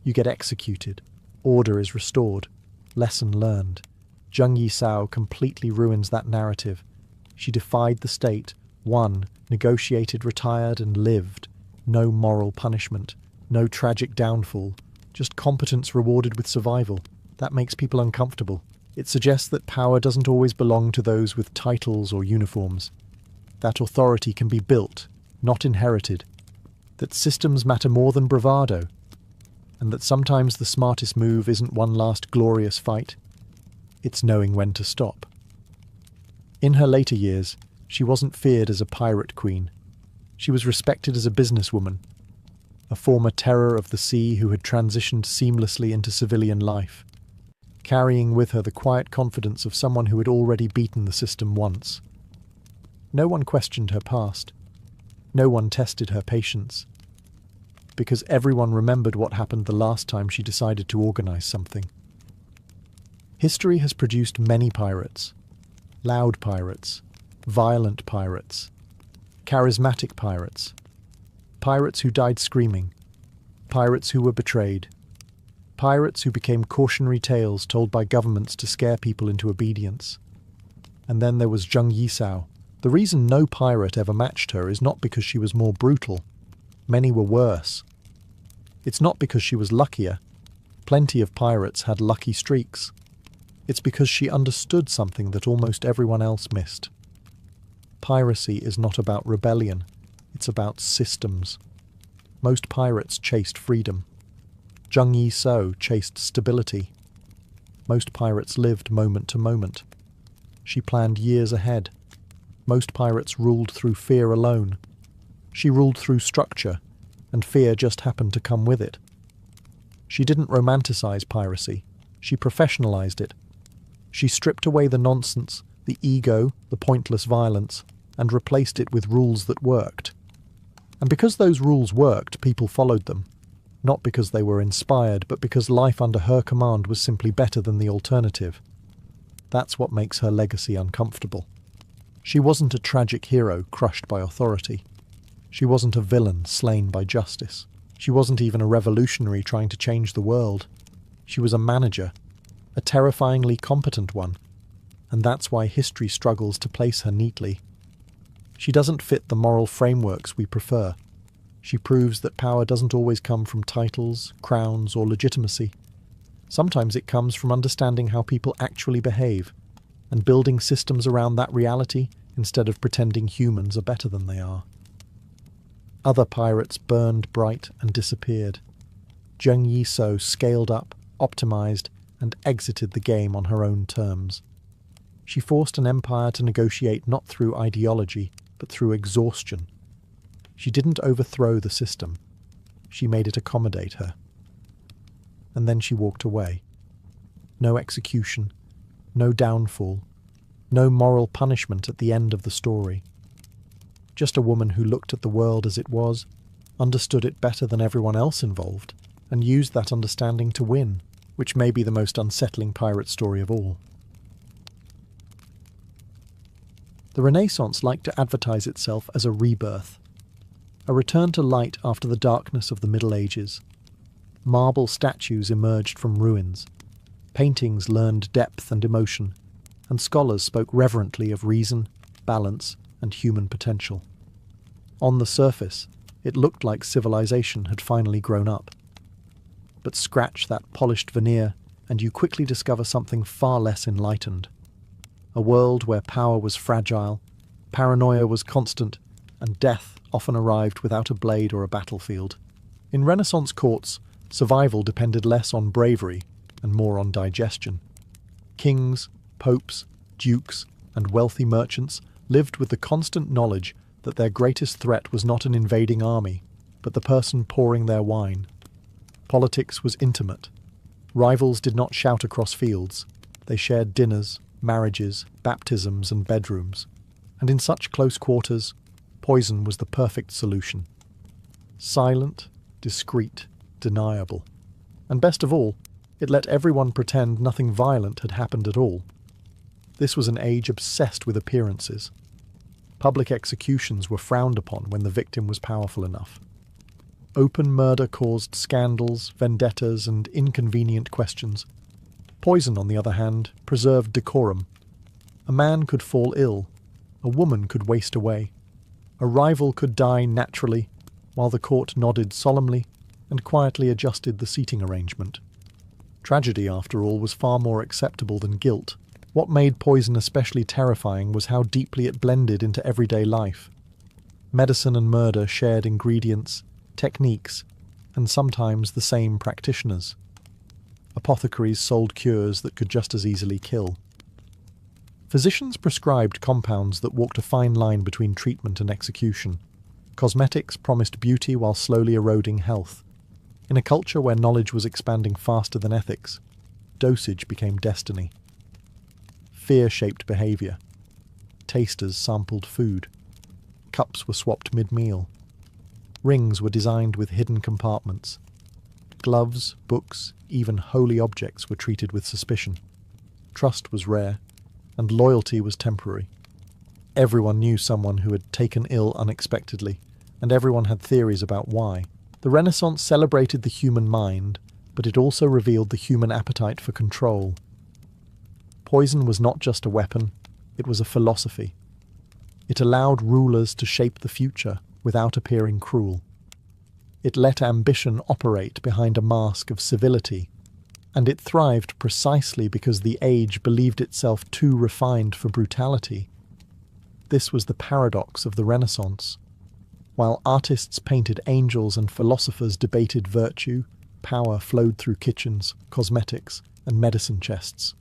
You get executed. Order is restored. Lesson learned. Zheng Yisao completely ruins that narrative. She defied the state, won, negotiated, retired, and lived. No moral punishment. No tragic downfall. Just competence rewarded with survival. That makes people uncomfortable. It suggests that power doesn't always belong to those with titles or uniforms. That authority can be built, not inherited. That systems matter more than bravado. And that sometimes the smartest move isn't one last glorious fight. It's knowing when to stop. In her later years, she wasn't feared as a pirate queen. She was respected as a businesswoman, a former terror of the sea who had transitioned seamlessly into civilian life, carrying with her the quiet confidence of someone who had already beaten the system once. No one questioned her past. No one tested her patience, because everyone remembered what happened the last time she decided to organize something. History has produced many pirates: loud pirates, violent pirates, charismatic pirates, pirates who died screaming, pirates who were betrayed, pirates who became cautionary tales told by governments to scare people into obedience. And then there was Zheng Yisao. The reason no pirate ever matched her is not because she was more brutal. Many were worse. It's not because she was luckier. Plenty of pirates had lucky streaks. It's because she understood something that almost everyone else missed. Piracy is not about rebellion. It's about systems. Most pirates chased freedom. Zheng Yisao chased stability. Most pirates lived moment to moment. She planned years ahead. Most pirates ruled through fear alone. She ruled through structure, and fear just happened to come with it. She didn't romanticize piracy. She professionalized it. She stripped away the nonsense, the ego, the pointless violence, and replaced it with rules that worked. And because those rules worked, people followed them. Not because they were inspired, but because life under her command was simply better than the alternative. That's what makes her legacy uncomfortable. She wasn't a tragic hero crushed by authority. She wasn't a villain slain by justice. She wasn't even a revolutionary trying to change the world. She was a manager, a terrifyingly competent one, and that's why history struggles to place her neatly. She doesn't fit the moral frameworks we prefer. She proves that power doesn't always come from titles, crowns, or legitimacy. Sometimes it comes from understanding how people actually behave, and building systems around that reality instead of pretending humans are better than they are. Other pirates burned bright and disappeared. Zheng Yisao scaled up, optimized, and exited the game on her own terms. She forced an empire to negotiate not through ideology, but through exhaustion. She didn't overthrow the system. She made it accommodate her. And then she walked away. No execution, no downfall, no moral punishment at the end of the story. Just a woman who looked at the world as it was, understood it better than everyone else involved, and used that understanding to win, which may be the most unsettling pirate story of all. The Renaissance liked to advertise itself as a rebirth, a return to light after the darkness of the Middle Ages. Marble statues emerged from ruins, paintings learned depth and emotion, and scholars spoke reverently of reason, balance, and human potential. On the surface, it looked like civilization had finally grown up. But scratch that polished veneer, and you quickly discover something far less enlightened. A world where power was fragile, paranoia was constant, and death often arrived without a blade or a battlefield. In Renaissance courts, survival depended less on bravery and more on digestion. Kings, popes, dukes, and wealthy merchants lived with the constant knowledge that their greatest threat was not an invading army, but the person pouring their wine. Politics was intimate. Rivals did not shout across fields. They shared dinners, marriages, baptisms, and bedrooms. And in such close quarters, poison was the perfect solution. Silent, discreet, deniable. And best of all, it let everyone pretend nothing violent had happened at all. This was an age obsessed with appearances. Public executions were frowned upon when the victim was powerful enough. Open murder caused scandals, vendettas, and inconvenient questions. Poison, on the other hand, preserved decorum. A man could fall ill. A woman could waste away. A rival could die naturally, while the court nodded solemnly and quietly adjusted the seating arrangement. Tragedy, after all, was far more acceptable than guilt. What made poison especially terrifying was how deeply it blended into everyday life. Medicine and murder shared ingredients, techniques, and sometimes the same practitioners. Apothecaries sold cures that could just as easily kill. Physicians prescribed compounds that walked a fine line between treatment and execution. Cosmetics promised beauty while slowly eroding health. In a culture where knowledge was expanding faster than ethics, dosage became destiny. Fear shaped behavior. Tasters sampled food. Cups were swapped mid-meal. Rings were designed with hidden compartments. Gloves, books, even holy objects were treated with suspicion. Trust was rare, and loyalty was temporary. Everyone knew someone who had taken ill unexpectedly, and everyone had theories about why. The Renaissance celebrated the human mind, but it also revealed the human appetite for control. Poison was not just a weapon, it was a philosophy. It allowed rulers to shape the future without appearing cruel. It let ambition operate behind a mask of civility, and it thrived precisely because the age believed itself too refined for brutality. This was the paradox of the Renaissance. While artists painted angels and philosophers debated virtue, power flowed through kitchens, cosmetics, and medicine chests.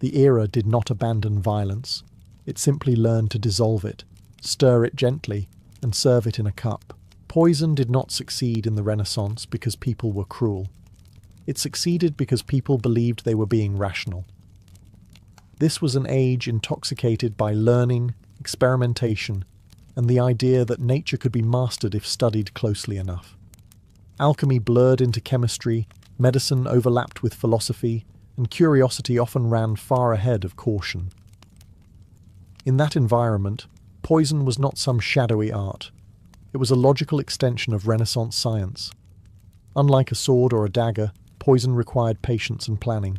The era did not abandon violence. It simply learned to dissolve it, stir it gently, and serve it in a cup. Poison did not succeed in the Renaissance because people were cruel. It succeeded because people believed they were being rational. This was an age intoxicated by learning, experimentation, and the idea that nature could be mastered if studied closely enough. Alchemy blurred into chemistry, medicine overlapped with philosophy, and curiosity often ran far ahead of caution. In that environment, poison was not some shadowy art. It was a logical extension of Renaissance science. Unlike a sword or a dagger, poison required patience and planning.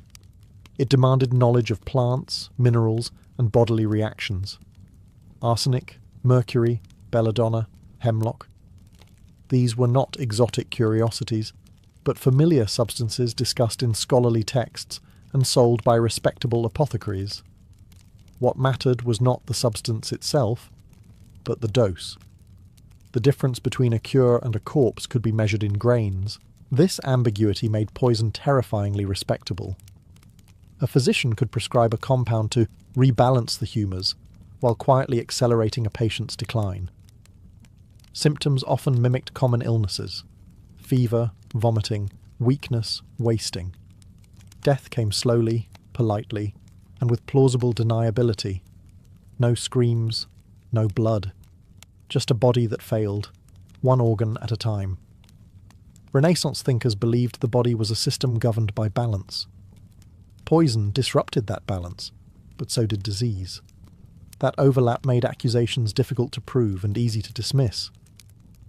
It demanded knowledge of plants, minerals, and bodily reactions. Arsenic, mercury, belladonna, hemlock. These were not exotic curiosities, but familiar substances discussed in scholarly texts and sold by respectable apothecaries. What mattered was not the substance itself, but the dose. The difference between a cure and a corpse could be measured in grains. This ambiguity made poison terrifyingly respectable. A physician could prescribe a compound to rebalance the humours, while quietly accelerating a patient's decline. Symptoms often mimicked common illnesses: fever, vomiting, weakness, wasting. Death came slowly, politely, and with plausible deniability. No screams, no blood. Just a body that failed, one organ at a time. Renaissance thinkers believed the body was a system governed by balance. Poison disrupted that balance, but so did disease. That overlap made accusations difficult to prove and easy to dismiss.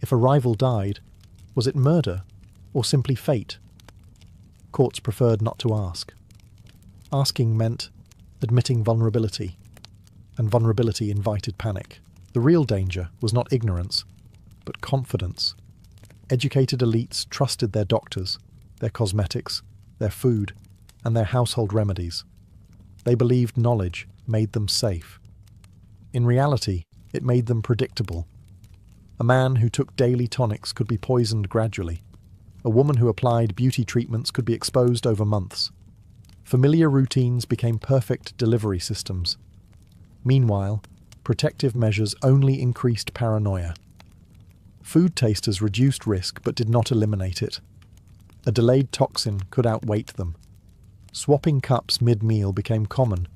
If a rival died, was it murder or simply fate? Courts preferred not to ask. Asking meant admitting vulnerability, and vulnerability invited panic. The real danger was not ignorance, but confidence. Educated elites trusted their doctors, their cosmetics, their food, and their household remedies. They believed knowledge made them safe. In reality, it made them predictable. A man who took daily tonics could be poisoned gradually. A woman who applied beauty treatments could be exposed over months. Familiar routines became perfect delivery systems. Meanwhile, protective measures only increased paranoia. Food tasters reduced risk but did not eliminate it. A delayed toxin could outweight them. Swapping cups mid-meal became common,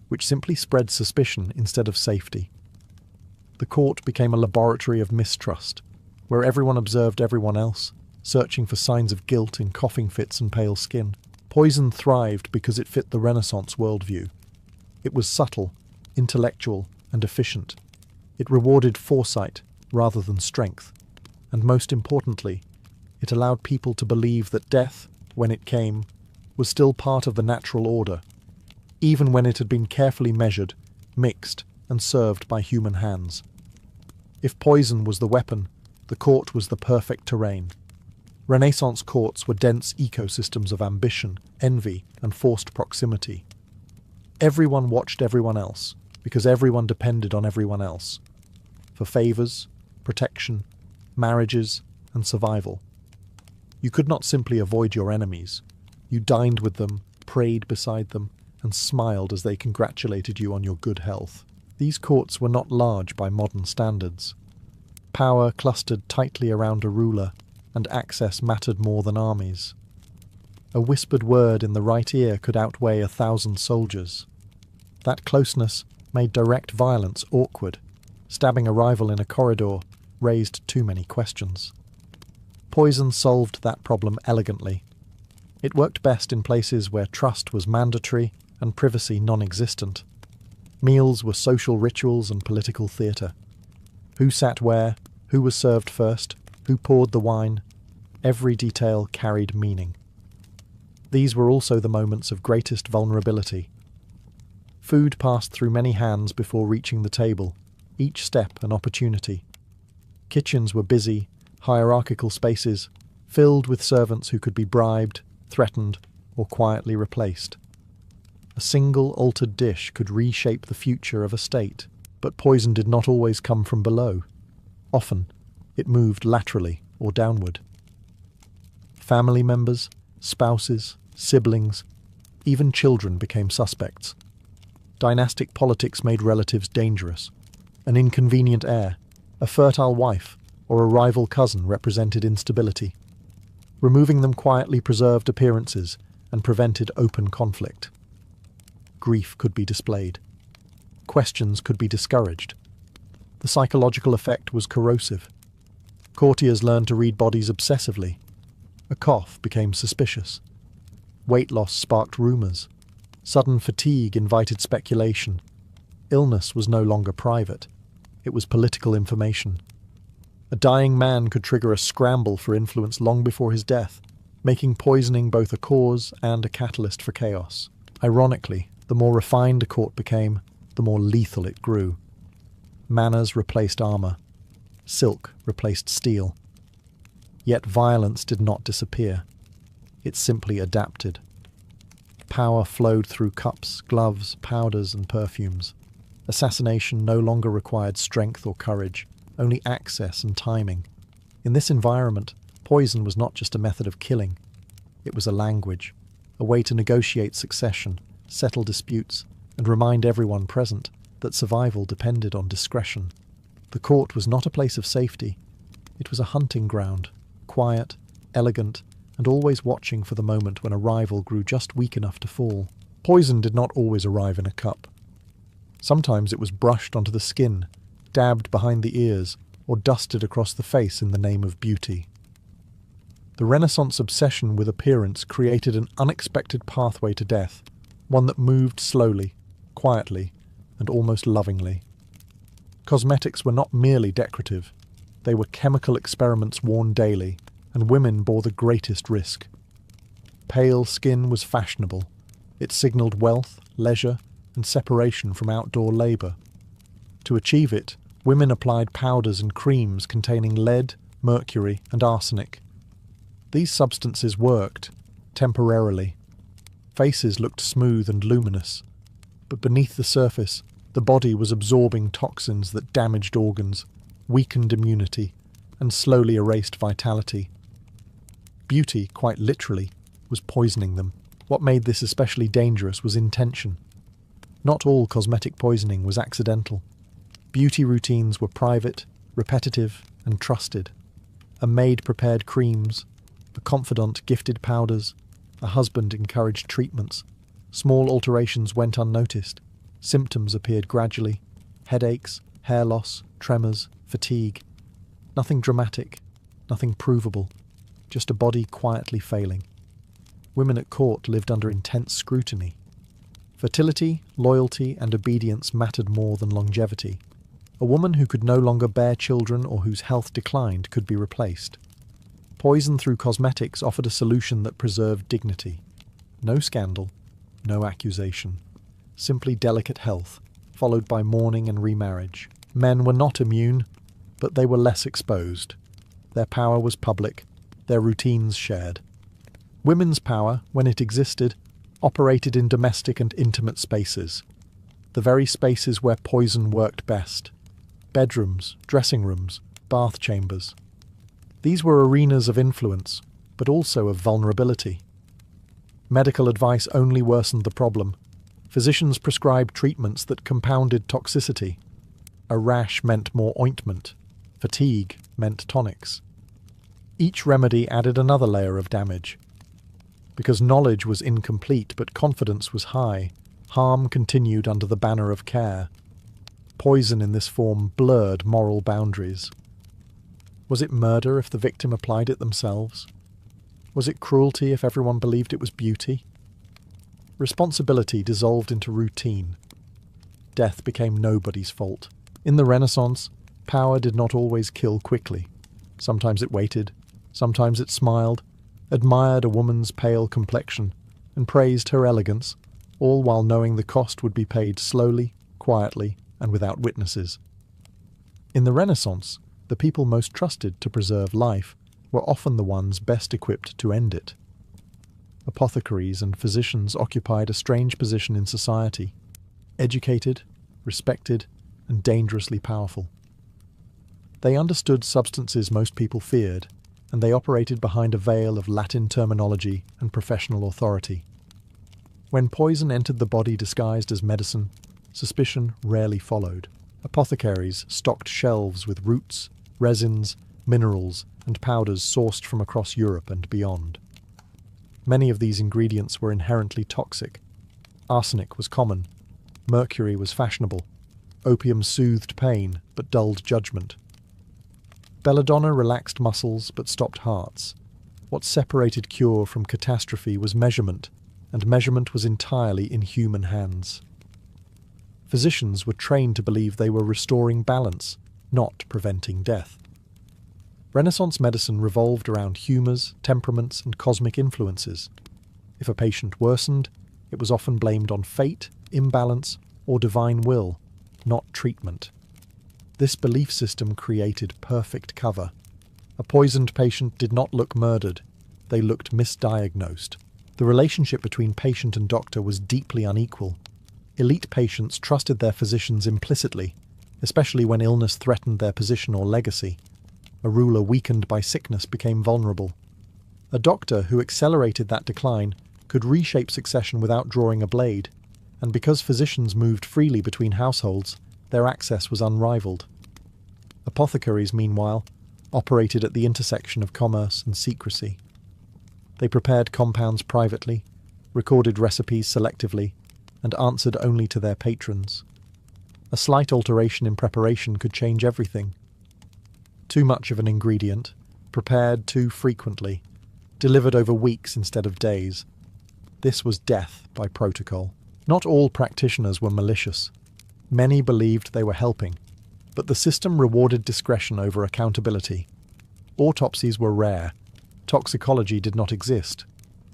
which simply spread suspicion instead of safety. The court became a laboratory of mistrust, where everyone observed everyone else, searching for signs of guilt in coughing fits and pale skin. Poison thrived because it fit the Renaissance worldview. It was subtle, intellectual, and efficient. It rewarded foresight rather than strength. And most importantly, it allowed people to believe that death, when it came, was still part of the natural order, even when it had been carefully measured, mixed, and served by human hands. If poison was the weapon, the court was the perfect terrain. Renaissance courts were dense ecosystems of ambition, envy, and forced proximity. Everyone watched everyone else, because everyone depended on everyone else. For favours, protection, marriages, and survival. You could not simply avoid your enemies. You dined with them, prayed beside them, and smiled as they congratulated you on your good health. These courts were not large by modern standards. Power clustered tightly around a ruler, and access mattered more than armies. A whispered word in the right ear could outweigh 1,000 soldiers. That closeness made direct violence awkward, Stabbing a rival in a corridor raised too many questions. Poison solved that problem elegantly. It worked best in places where trust was mandatory and privacy non-existent. Meals were social rituals and political theatre. Who sat where, who was served first, who poured the wine, every detail carried meaning. These were also the moments of greatest vulnerability. Food passed through many hands before reaching the table, each step an opportunity. Kitchens were busy, hierarchical spaces, filled with servants who could be bribed, threatened, or quietly replaced. A single altered dish could reshape the future of a state, but poison did not always come from below. Often, it moved laterally or downward. Family members, spouses, siblings, even children became suspects. Dynastic politics made relatives dangerous. An inconvenient heir, a fertile wife, or a rival cousin represented instability. Removing them quietly preserved appearances and prevented open conflict. Grief could be displayed. Questions could be discouraged. The psychological effect was corrosive. Courtiers learned to read bodies obsessively. A cough became suspicious. Weight loss sparked rumours. Sudden fatigue invited speculation. Illness was no longer private. It was political information. A dying man could trigger a scramble for influence long before his death, making poisoning both a cause and a catalyst for chaos. Ironically, the more refined a court became, the more lethal it grew. Manners replaced armour. Silk replaced steel. Yet violence did not disappear. It simply adapted. Power flowed through cups, gloves, powders, and perfumes. Assassination no longer required strength or courage, only access and timing. In this environment, poison was not just a method of killing. It was a language, a way to negotiate succession, settle disputes, and remind everyone present that survival depended on discretion. The court was not a place of safety. It was a hunting ground, quiet, elegant, and always watching for the moment when a rival grew just weak enough to fall. Poison did not always arrive in a cup. Sometimes it was brushed onto the skin, dabbed behind the ears, or dusted across the face in the name of beauty. The Renaissance obsession with appearance created an unexpected pathway to death, one that moved slowly, quietly, and almost lovingly. Cosmetics were not merely decorative. They were chemical experiments worn daily, and women bore the greatest risk. Pale skin was fashionable. It signalled wealth, leisure, and separation from outdoor labour. To achieve it, women applied powders and creams containing lead, mercury, and arsenic. These substances worked, temporarily. Faces looked smooth and luminous, but beneath the surface, the body was absorbing toxins that damaged organs, weakened immunity, and slowly erased vitality. Beauty, quite literally, was poisoning them. What made this especially dangerous was intention. Not all cosmetic poisoning was accidental. Beauty routines were private, repetitive, and trusted. A maid prepared creams, a confidant gifted powders, a husband encouraged treatments. Small alterations went unnoticed. Symptoms appeared gradually: headaches, hair loss, tremors, fatigue. Nothing dramatic, nothing provable, just a body quietly failing. Women at court lived under intense scrutiny. Fertility, loyalty, and obedience mattered more than longevity. A woman who could no longer bear children or whose health declined could be replaced. Poison through cosmetics offered a solution that preserved dignity. No scandal, no accusation. Simply delicate health, followed by mourning and remarriage. Men were not immune, but they were less exposed. Their power was public, their routines shared. Women's power, when it existed, operated in domestic and intimate spaces. The very spaces where poison worked best. Bedrooms, dressing rooms, bath chambers. These were arenas of influence, but also of vulnerability. Medical advice only worsened the problem. Physicians prescribed treatments that compounded toxicity. A rash meant more ointment. Fatigue meant tonics. Each remedy added another layer of damage. Because knowledge was incomplete but confidence was high, harm continued under the banner of care. Poison in this form blurred moral boundaries. Was it murder if the victim applied it themselves? Was it cruelty if everyone believed it was beauty? Responsibility dissolved into routine. Death became nobody's fault. In the Renaissance, power did not always kill quickly. Sometimes it waited, sometimes it smiled, admired a woman's pale complexion, and praised her elegance, all while knowing the cost would be paid slowly, quietly, and without witnesses. In the Renaissance, the people most trusted to preserve life were often the ones best equipped to end it. Apothecaries and physicians occupied a strange position in society, educated, respected, and dangerously powerful. They understood substances most people feared, and they operated behind a veil of Latin terminology and professional authority. When poison entered the body disguised as medicine, suspicion rarely followed. Apothecaries stocked shelves with roots, resins, minerals, and powders sourced from across Europe and beyond. Many of these ingredients were inherently toxic. Arsenic was common, mercury was fashionable, opium soothed pain but dulled judgment. Belladonna relaxed muscles but stopped hearts. What separated cure from catastrophe was measurement, and measurement was entirely in human hands. Physicians were trained to believe they were restoring balance, not preventing death. Renaissance medicine revolved around humours, temperaments, and cosmic influences. If a patient worsened, it was often blamed on fate, imbalance, or divine will, not treatment. This belief system created perfect cover. A poisoned patient did not look murdered, they looked misdiagnosed. The relationship between patient and doctor was deeply unequal. Elite patients trusted their physicians implicitly, especially when illness threatened their position or legacy. A ruler weakened by sickness became vulnerable. A doctor who accelerated that decline could reshape succession without drawing a blade, and because physicians moved freely between households, their access was unrivaled. Apothecaries, meanwhile, operated at the intersection of commerce and secrecy. They prepared compounds privately, recorded recipes selectively, and answered only to their patrons. A slight alteration in preparation could change everything. Too much of an ingredient, prepared too frequently, delivered over weeks instead of days. This was death by protocol. Not all practitioners were malicious. Many believed they were helping, but the system rewarded discretion over accountability. Autopsies were rare. Toxicology did not exist.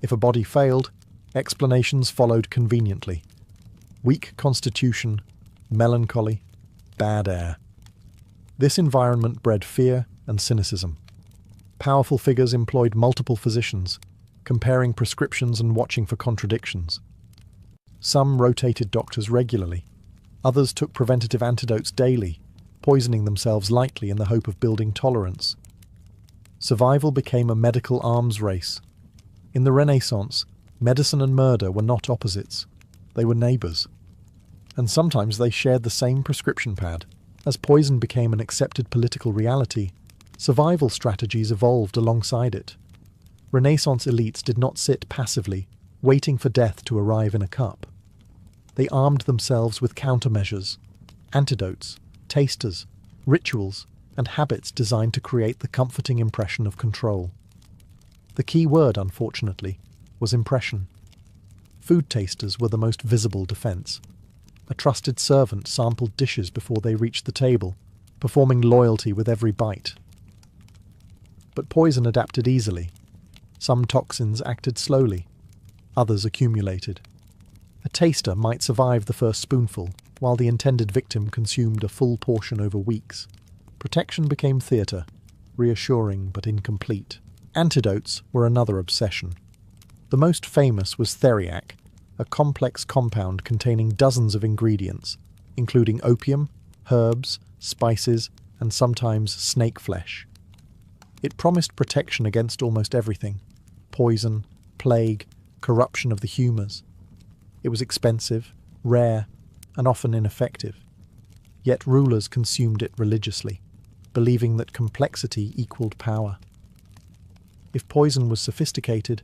If a body failed, explanations followed conveniently. Weak constitution, melancholy, bad air. This environment bred fear and cynicism. Powerful figures employed multiple physicians, comparing prescriptions and watching for contradictions. Some rotated doctors regularly. Others took preventative antidotes daily, poisoning themselves lightly in the hope of building tolerance. Survival became a medical arms race. In the Renaissance, medicine and murder were not opposites. They were neighbours. And sometimes they shared the same prescription pad. As poison became an accepted political reality, survival strategies evolved alongside it. Renaissance elites did not sit passively, waiting for death to arrive in a cup. They armed themselves with countermeasures, antidotes, tasters, rituals, and habits designed to create the comforting impression of control. The key word, unfortunately, was impression. Food tasters were the most visible defense. A trusted servant sampled dishes before they reached the table, performing loyalty with every bite. But poison adapted easily. Some toxins acted slowly, others accumulated. A taster might survive the first spoonful, while the intended victim consumed a full portion over weeks. Protection became theatre, reassuring but incomplete. Antidotes were another obsession. The most famous was theriac, a complex compound containing dozens of ingredients, including opium, herbs, spices, and sometimes snake flesh. It promised protection against almost everything: poison, plague, corruption of the humours. It was expensive, rare, and often ineffective. Yet rulers consumed it religiously, believing that complexity equaled power. If poison was sophisticated,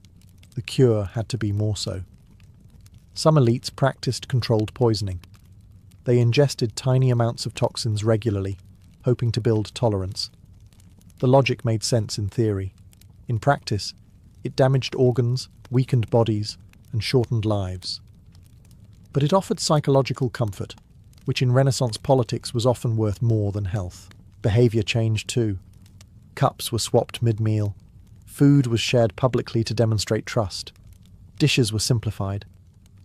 the cure had to be more so. Some elites practiced controlled poisoning. They ingested tiny amounts of toxins regularly, hoping to build tolerance. The logic made sense in theory. In practice, it damaged organs, weakened bodies, and shortened lives. But it offered psychological comfort, which in Renaissance politics was often worth more than health. Behaviour changed too. Cups were swapped mid-meal. Food was shared publicly to demonstrate trust. Dishes were simplified.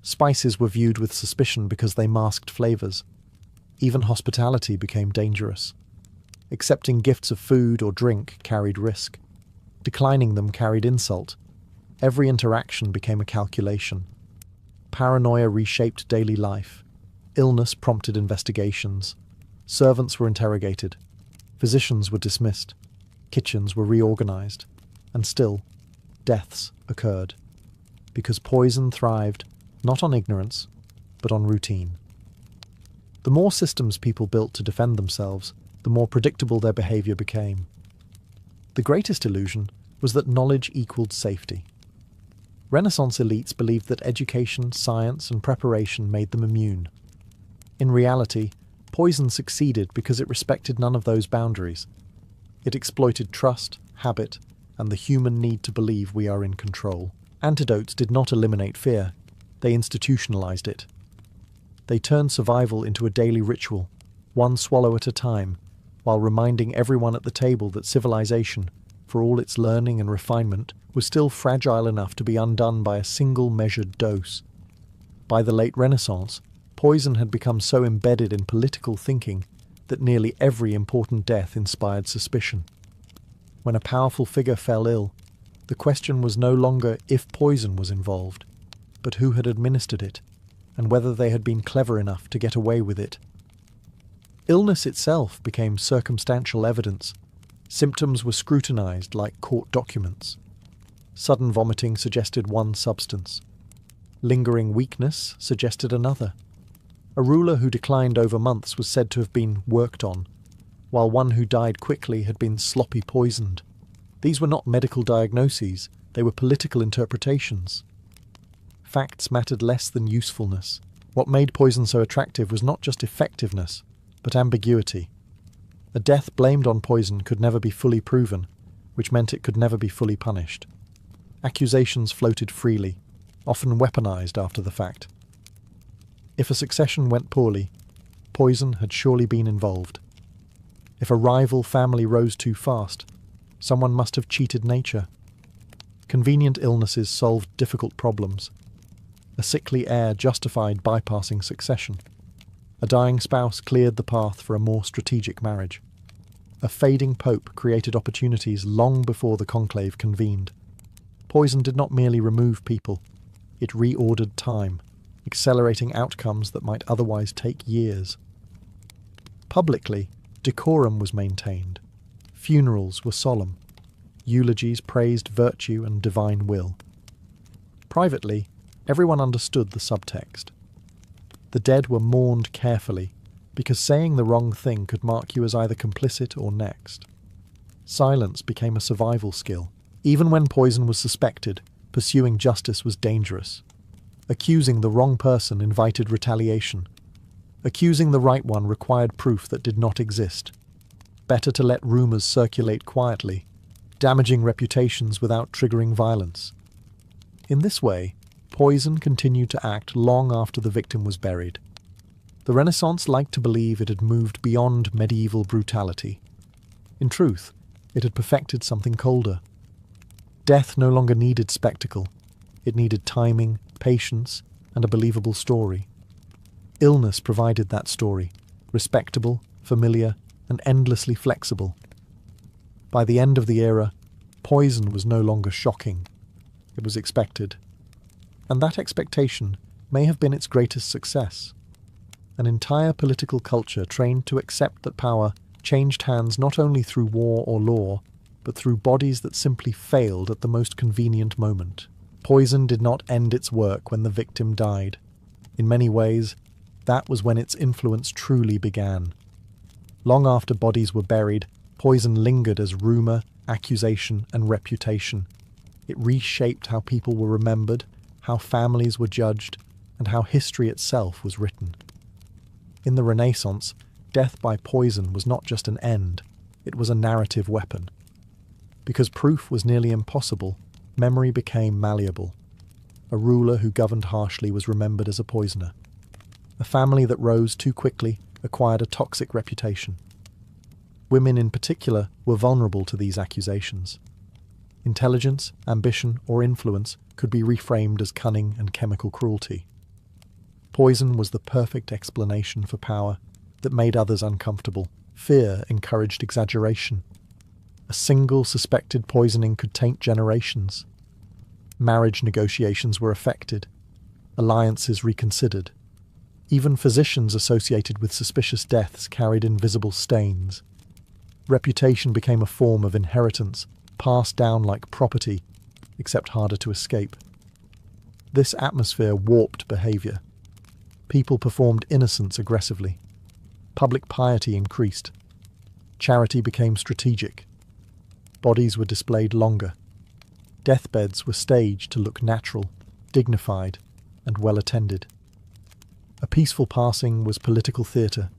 Spices were viewed with suspicion because they masked flavours. Even hospitality became dangerous. Accepting gifts of food or drink carried risk. Declining them carried insult. Every interaction became a calculation. Paranoia reshaped daily life. Illness prompted investigations. Servants were interrogated. Physicians were dismissed. Kitchens were reorganized. And still, deaths occurred. Because poison thrived not on ignorance, but on routine. The more systems people built to defend themselves, the more predictable their behavior became. The greatest illusion was that knowledge equaled safety. Renaissance elites believed that education, science, and preparation made them immune. In reality, poison succeeded because it respected none of those boundaries. It exploited trust, habit, and the human need to believe we are in control. Antidotes did not eliminate fear, they institutionalized it. They turned survival into a daily ritual, one swallow at a time, while reminding everyone at the table that civilization, for all its learning and refinement, was still fragile enough to be undone by a single measured dose. By the late Renaissance, poison had become so embedded in political thinking that nearly every important death inspired suspicion. When a powerful figure fell ill, the question was no longer if poison was involved, but who had administered it, and whether they had been clever enough to get away with it. Illness itself became circumstantial evidence. Symptoms were scrutinized like court documents. Sudden vomiting suggested one substance. Lingering weakness suggested another. A ruler who declined over months was said to have been worked on, while one who died quickly had been sloppy poisoned. These were not medical diagnoses, they were political interpretations. Facts mattered less than usefulness. What made poison so attractive was not just effectiveness, but ambiguity. A death blamed on poison could never be fully proven, which meant it could never be fully punished. Accusations floated freely, often weaponized after the fact. If a succession went poorly, poison had surely been involved. If a rival family rose too fast, someone must have cheated nature. Convenient illnesses solved difficult problems. A sickly heir justified bypassing succession. A dying spouse cleared the path for a more strategic marriage. A fading pope created opportunities long before the conclave convened. Poison did not merely remove people, it reordered time, accelerating outcomes that might otherwise take years. Publicly, decorum was maintained. Funerals were solemn. Eulogies praised virtue and divine will. Privately, everyone understood the subtext. The dead were mourned carefully, because saying the wrong thing could mark you as either complicit or next. Silence became a survival skill. Even when poison was suspected, pursuing justice was dangerous. Accusing the wrong person invited retaliation. Accusing the right one required proof that did not exist. Better to let rumours circulate quietly, damaging reputations without triggering violence. In this way, poison continued to act long after the victim was buried. The Renaissance liked to believe it had moved beyond medieval brutality. In truth, it had perfected something colder. Death no longer needed spectacle. It needed timing, patience, and a believable story. Illness provided that story, respectable, familiar, and endlessly flexible. By the end of the era, poison was no longer shocking. It was expected. And that expectation may have been its greatest success. An entire political culture trained to accept that power changed hands not only through war or law, but through bodies that simply failed at the most convenient moment. Poison did not end its work when the victim died. In many ways, that was when its influence truly began. Long after bodies were buried, poison lingered as rumour, accusation, and reputation. It reshaped how people were remembered, how families were judged, and how history itself was written. In the Renaissance, death by poison was not just an end, it was a narrative weapon. Because proof was nearly impossible, memory became malleable. A ruler who governed harshly was remembered as a poisoner. A family that rose too quickly acquired a toxic reputation. Women in particular were vulnerable to these accusations. Intelligence, ambition, or influence could be reframed as cunning and chemical cruelty. Poison was the perfect explanation for power that made others uncomfortable. Fear encouraged exaggeration. A single suspected poisoning could taint generations. Marriage negotiations were affected. Alliances reconsidered. Even physicians associated with suspicious deaths carried invisible stains. Reputation became a form of inheritance, passed down like property, except harder to escape. This atmosphere warped behavior. People performed innocence aggressively. Public piety increased. Charity became strategic. Bodies were displayed longer. Deathbeds were staged to look natural, dignified, and well-attended. A peaceful passing was political theatre,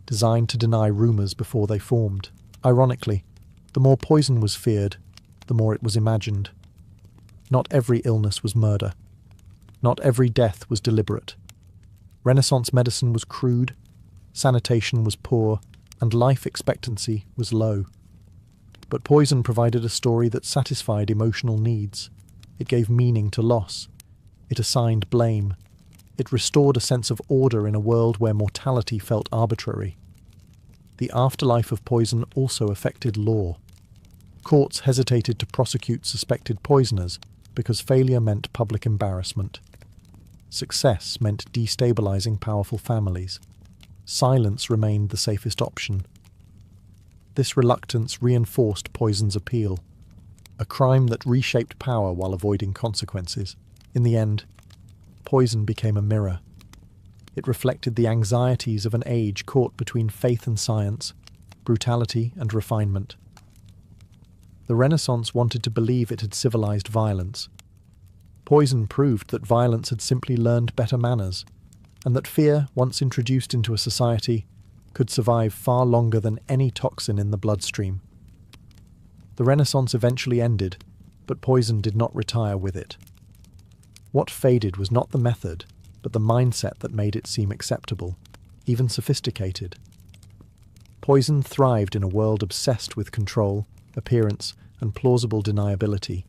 designed to deny rumours before they formed. Ironically, the more poison was feared, the more it was imagined. Not every illness was murder. Not every death was deliberate. Renaissance medicine was crude, sanitation was poor, and life expectancy was low. But poison provided a story that satisfied emotional needs. It gave meaning to loss. It assigned blame. It restored a sense of order in a world where mortality felt arbitrary. The afterlife of poison also affected law. Courts hesitated to prosecute suspected poisoners because failure meant public embarrassment. Success meant destabilizing powerful families. Silence remained the safest option. This reluctance reinforced poison's appeal, a crime that reshaped power while avoiding consequences. In the end, poison became a mirror. It reflected the anxieties of an age caught between faith and science, brutality and refinement. The Renaissance wanted to believe it had civilized violence. Poison proved that violence had simply learned better manners, and that fear, once introduced into a society, could survive far longer than any toxin in the bloodstream. The Renaissance eventually ended, but poison did not retire with it. What faded was not the method, but the mindset that made it seem acceptable, even sophisticated. Poison thrived in a world obsessed with control, appearance, and plausible deniability,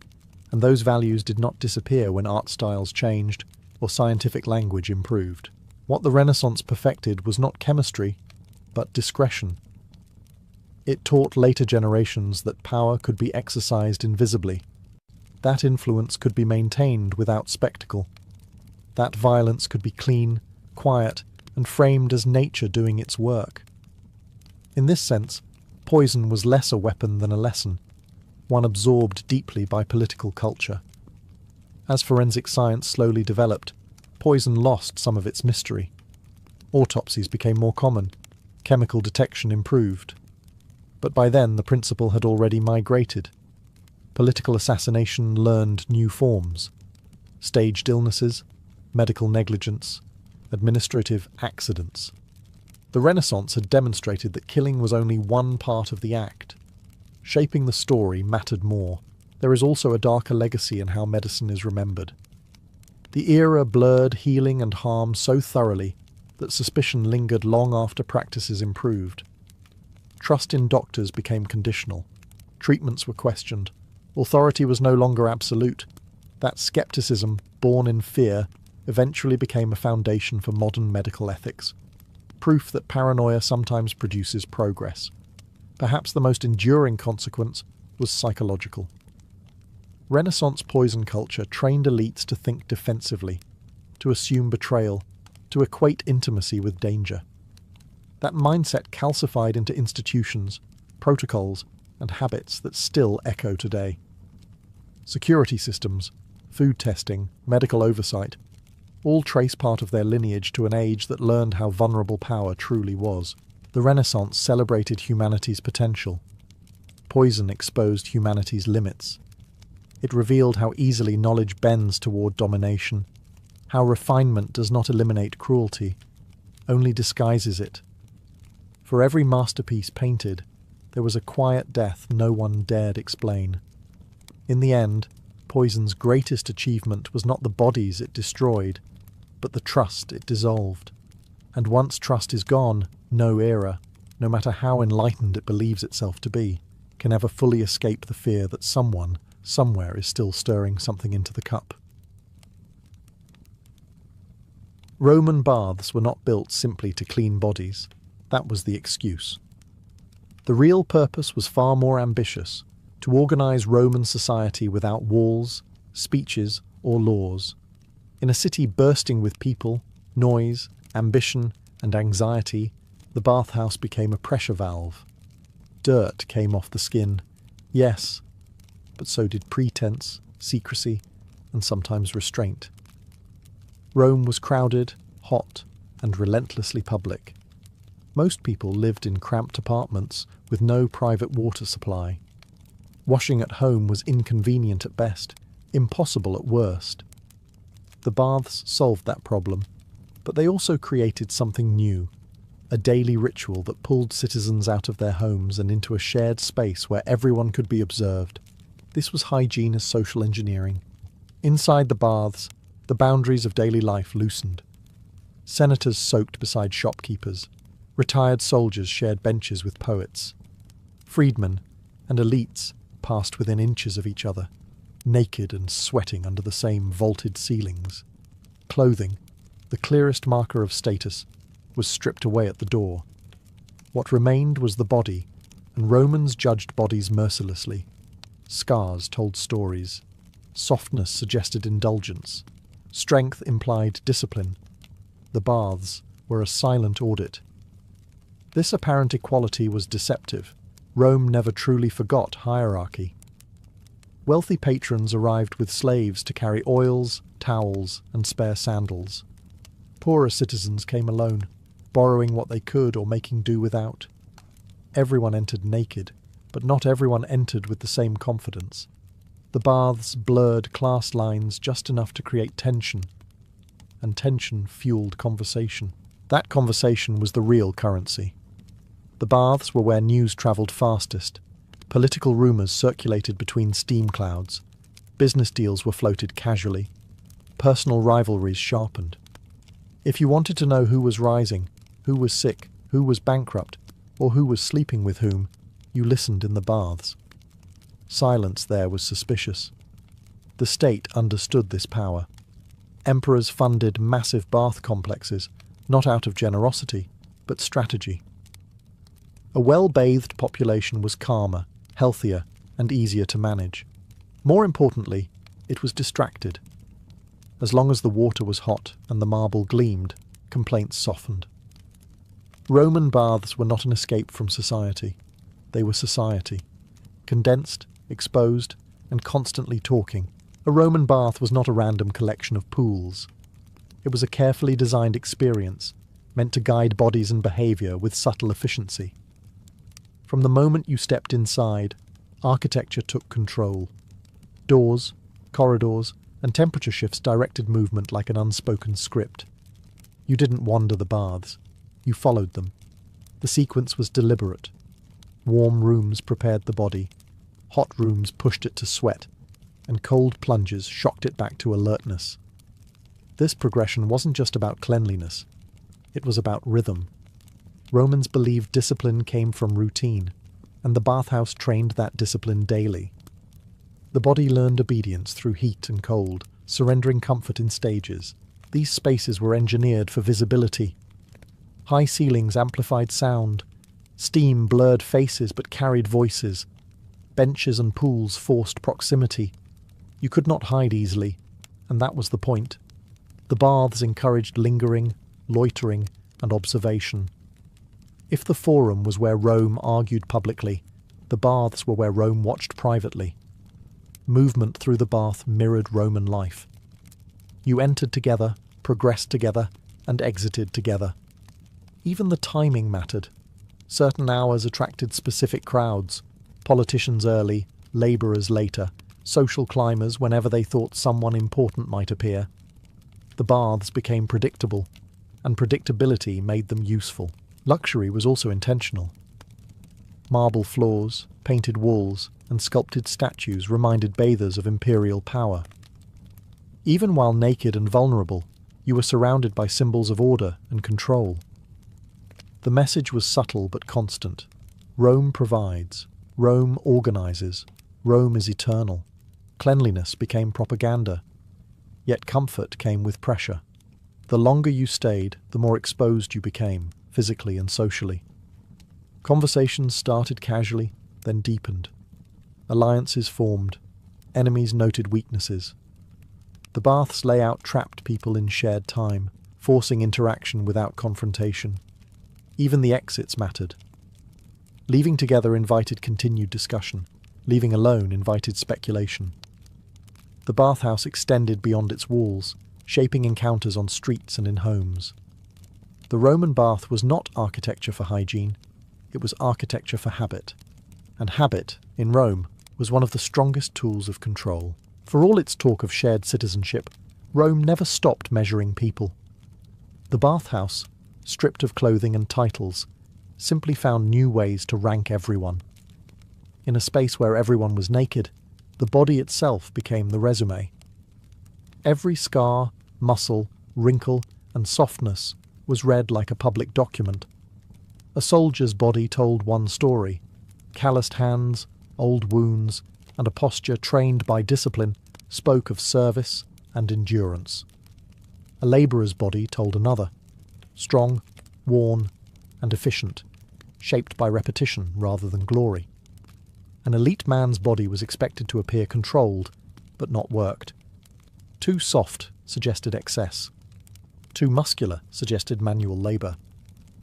and those values did not disappear when art styles changed or scientific language improved. What the Renaissance perfected was not chemistry, but discretion. It taught later generations that power could be exercised invisibly. That influence could be maintained without spectacle. That violence could be clean, quiet, and framed as nature doing its work. In this sense, poison was less a weapon than a lesson, one absorbed deeply by political culture. As forensic science slowly developed, poison lost some of its mystery. Autopsies became more common, chemical detection improved. But by then the principle had already migrated. Political assassination learned new forms: staged illnesses, medical negligence, administrative accidents. The Renaissance had demonstrated that killing was only one part of the act. Shaping the story mattered more. There is also a darker legacy in how medicine is remembered. The era blurred healing and harm so thoroughly that suspicion lingered long after practices improved. Trust in doctors became conditional. Treatments were questioned. Authority was no longer absolute. That skepticism, born in fear, eventually became a foundation for modern medical ethics. Proof that paranoia sometimes produces progress. Perhaps the most enduring consequence was psychological. Renaissance poison culture trained elites to think defensively, to assume betrayal, to equate intimacy with danger. That mindset calcified into institutions, protocols, and habits that still echo today. Security systems, food testing, medical oversight, all trace part of their lineage to an age that learned how vulnerable power truly was. The Renaissance celebrated humanity's potential. Poison exposed humanity's limits. It revealed how easily knowledge bends toward domination, how refinement does not eliminate cruelty, only disguises it. For every masterpiece painted, there was a quiet death no one dared explain. In the end, poison's greatest achievement was not the bodies it destroyed, but the trust it dissolved. And once trust is gone, no era, no matter how enlightened it believes itself to be, can ever fully escape the fear that someone, somewhere, is still stirring something into the cup. Roman baths were not built simply to clean bodies. That was the excuse. The real purpose was far more ambitious, to organize Roman society without walls, speeches, or laws. In a city bursting with people, noise, ambition, and anxiety, the bathhouse became a pressure valve. Dirt came off the skin, yes, but so did pretense, secrecy, and sometimes restraint. Rome was crowded, hot, and relentlessly public. Most people lived in cramped apartments with no private water supply. Washing at home was inconvenient at best, impossible at worst. The baths solved that problem, but they also created something new, a daily ritual that pulled citizens out of their homes and into a shared space where everyone could be observed. This was hygiene as social engineering. Inside the baths, the boundaries of daily life loosened. Senators soaked beside shopkeepers. Retired soldiers shared benches with poets. Freedmen and elites passed within inches of each other, naked and sweating under the same vaulted ceilings. Clothing, the clearest marker of status, was stripped away at the door. What remained was the body, and Romans judged bodies mercilessly. Scars told stories. Softness suggested indulgence. Strength implied discipline. The baths were a silent audit. This apparent equality was deceptive. Rome never truly forgot hierarchy. Wealthy patrons arrived with slaves to carry oils, towels, and spare sandals. Poorer citizens came alone, borrowing what they could or making do without. Everyone entered naked, but not everyone entered with the same confidence. The baths blurred class lines just enough to create tension, and tension fueled conversation. That conversation was the real currency. The baths were where news travelled fastest. Political rumours circulated between steam clouds. Business deals were floated casually. Personal rivalries sharpened. If you wanted to know who was rising, who was sick, who was bankrupt, or who was sleeping with whom, you listened in the baths. Silence there was suspicious. The state understood this power. Emperors funded massive bath complexes, not out of generosity, but strategy. A well-bathed population was calmer, healthier, and easier to manage. More importantly, it was distracted. As long as the water was hot and the marble gleamed, complaints softened. Roman baths were not an escape from society. They were society. Condensed, exposed, and constantly talking. A Roman bath was not a random collection of pools. It was a carefully designed experience, meant to guide bodies and behaviour with subtle efficiency. From the moment you stepped inside, architecture took control. Doors, corridors, and temperature shifts directed movement like an unspoken script. You didn't wander the baths. You followed them. The sequence was deliberate. Warm rooms prepared the body. Hot rooms pushed it to sweat, and cold plunges shocked it back to alertness. This progression wasn't just about cleanliness. It was about rhythm. Romans believed discipline came from routine, and the bathhouse trained that discipline daily. The body learned obedience through heat and cold, surrendering comfort in stages. These spaces were engineered for visibility. High ceilings amplified sound. Steam blurred faces but carried voices. Benches and pools forced proximity. You could not hide easily, and that was the point. The baths encouraged lingering, loitering, and observation. If the forum was where Rome argued publicly, the baths were where Rome watched privately. Movement through the bath mirrored Roman life. You entered together, progressed together, and exited together. Even the timing mattered. Certain hours attracted specific crowds, politicians early, labourers later, social climbers whenever they thought someone important might appear. The baths became predictable. and predictability made them useful. Luxury was also intentional. Marble floors, painted walls, and sculpted statues reminded bathers of imperial power. Even while naked and vulnerable, you were surrounded by symbols of order and control. The message was subtle but constant. Rome provides. Rome organizes. Rome is eternal. Cleanliness became propaganda. Yet comfort came with pressure. The longer you stayed, the more exposed you became, physically and socially. Conversations started casually, then deepened. Alliances formed. Enemies noted weaknesses. The bath's layout trapped people in shared time, forcing interaction without confrontation. Even the exits mattered. Leaving together invited continued discussion. Leaving alone invited speculation. The bathhouse extended beyond its walls, shaping encounters on streets and in homes. The Roman bath was not architecture for hygiene, it was architecture for habit. And habit, in Rome, was one of the strongest tools of control. For all its talk of shared citizenship, Rome never stopped measuring people. The bathhouse, stripped of clothing and titles, simply found new ways to rank everyone. In a space where everyone was naked, the body itself became the resume. Every scar, muscle, wrinkle, and softness was read like a public document. A soldier's body told one story: calloused hands, old wounds, and a posture trained by discipline spoke of service and endurance. A labourer's body told another: strong, worn, and efficient, shaped by repetition rather than glory. An elite man's body was expected to appear controlled, but not worked. Too soft suggested excess. Too muscular suggested manual labour.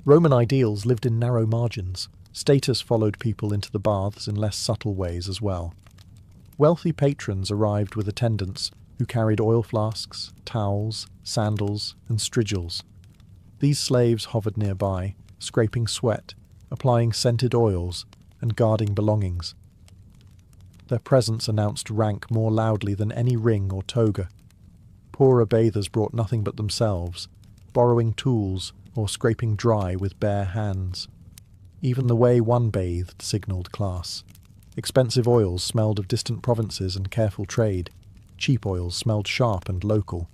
Roman ideals lived in narrow margins. Status followed people into the baths in less subtle ways as well. Wealthy patrons arrived with attendants who carried oil flasks, towels, sandals, and strigils. These slaves hovered nearby, scraping sweat, applying scented oils, and guarding belongings. Their presence announced rank more loudly than any ring or toga. Poorer bathers brought nothing but themselves, borrowing tools or scraping dry with bare hands. Even the way one bathed signalled class. Expensive oils smelled of distant provinces and careful trade. Cheap oils smelled sharp and local.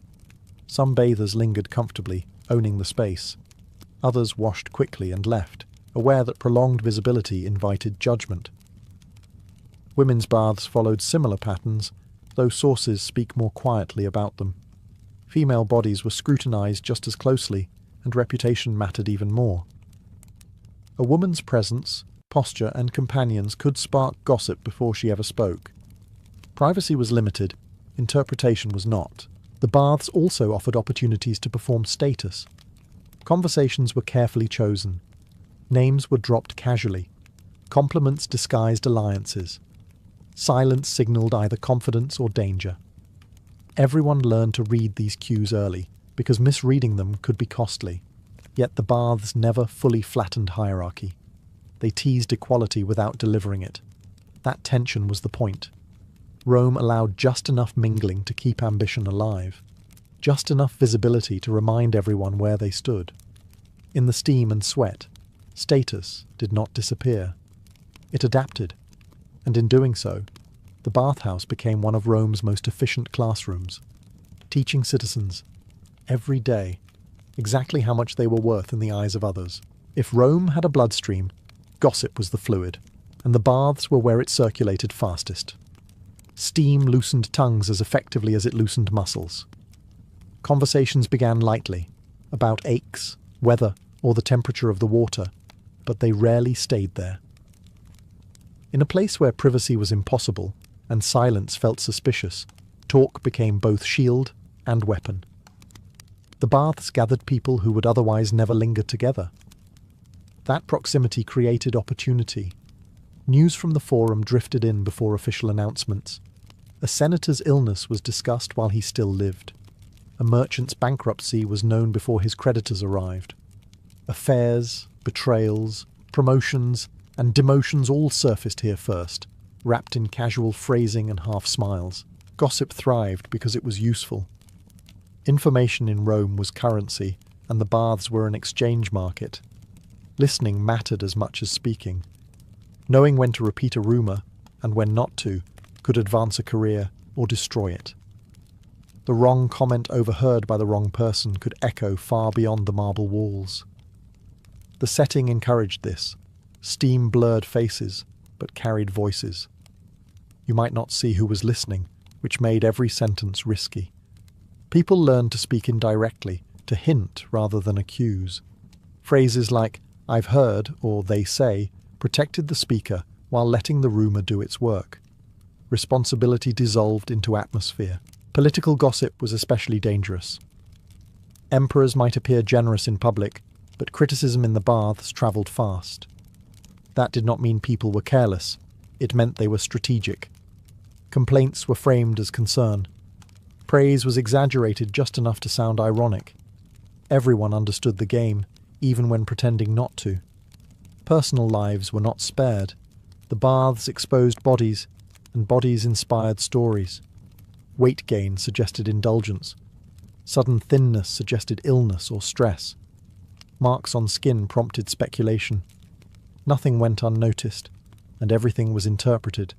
Some bathers lingered comfortably, owning the space. Others washed quickly and left, aware that prolonged visibility invited judgment. Women's baths followed similar patterns, though sources speak more quietly about them. Female bodies were scrutinized just as closely, and reputation mattered even more. A woman's presence, posture, and companions could spark gossip before she ever spoke. Privacy was limited, interpretation was not. The baths also offered opportunities to perform status. Conversations were carefully chosen. Names were dropped casually. Compliments disguised alliances. Silence signalled either confidence or danger. Everyone learned to read these cues early, because misreading them could be costly. Yet the baths never fully flattened hierarchy. They teased equality without delivering it. That tension was the point. Rome allowed just enough mingling to keep ambition alive, just enough visibility to remind everyone where they stood. In the steam and sweat, status did not disappear. It adapted. And in doing so, the bathhouse became one of Rome's most efficient classrooms, teaching citizens, every day, exactly how much they were worth in the eyes of others. If Rome had a bloodstream, gossip was the fluid, and the baths were where it circulated fastest. Steam loosened tongues as effectively as it loosened muscles. Conversations began lightly, about aches, weather, or the temperature of the water, but they rarely stayed there. In a place where privacy was impossible and silence felt suspicious, talk became both shield and weapon. The baths gathered people who would otherwise never linger together. That proximity created opportunity. News from the forum drifted in before official announcements. A senator's illness was discussed while he still lived. A merchant's bankruptcy was known before his creditors arrived. Affairs, betrayals, promotions, and demotions all surfaced here first, wrapped in casual phrasing and half-smiles. Gossip thrived because it was useful. Information in Rome was currency, and the baths were an exchange market. Listening mattered as much as speaking. Knowing when to repeat a rumour and when not to could advance a career or destroy it. The wrong comment overheard by the wrong person could echo far beyond the marble walls. The setting encouraged this. Steam blurred faces, but carried voices. You might not see who was listening, which made every sentence risky. People learned to speak indirectly, to hint rather than accuse. Phrases like, "I've heard," or "they say," protected the speaker while letting the rumour do its work. Responsibility dissolved into atmosphere. Political gossip was especially dangerous. Emperors might appear generous in public, but criticism in the baths travelled fast. That did not mean people were careless. It meant they were strategic. Complaints were framed as concern. Praise was exaggerated just enough to sound ironic. Everyone understood the game, even when pretending not to. Personal lives were not spared. The baths exposed bodies, and bodies inspired stories. Weight gain suggested indulgence. Sudden thinness suggested illness or stress. Marks on skin prompted speculation. Nothing went unnoticed, and everything was interpreted.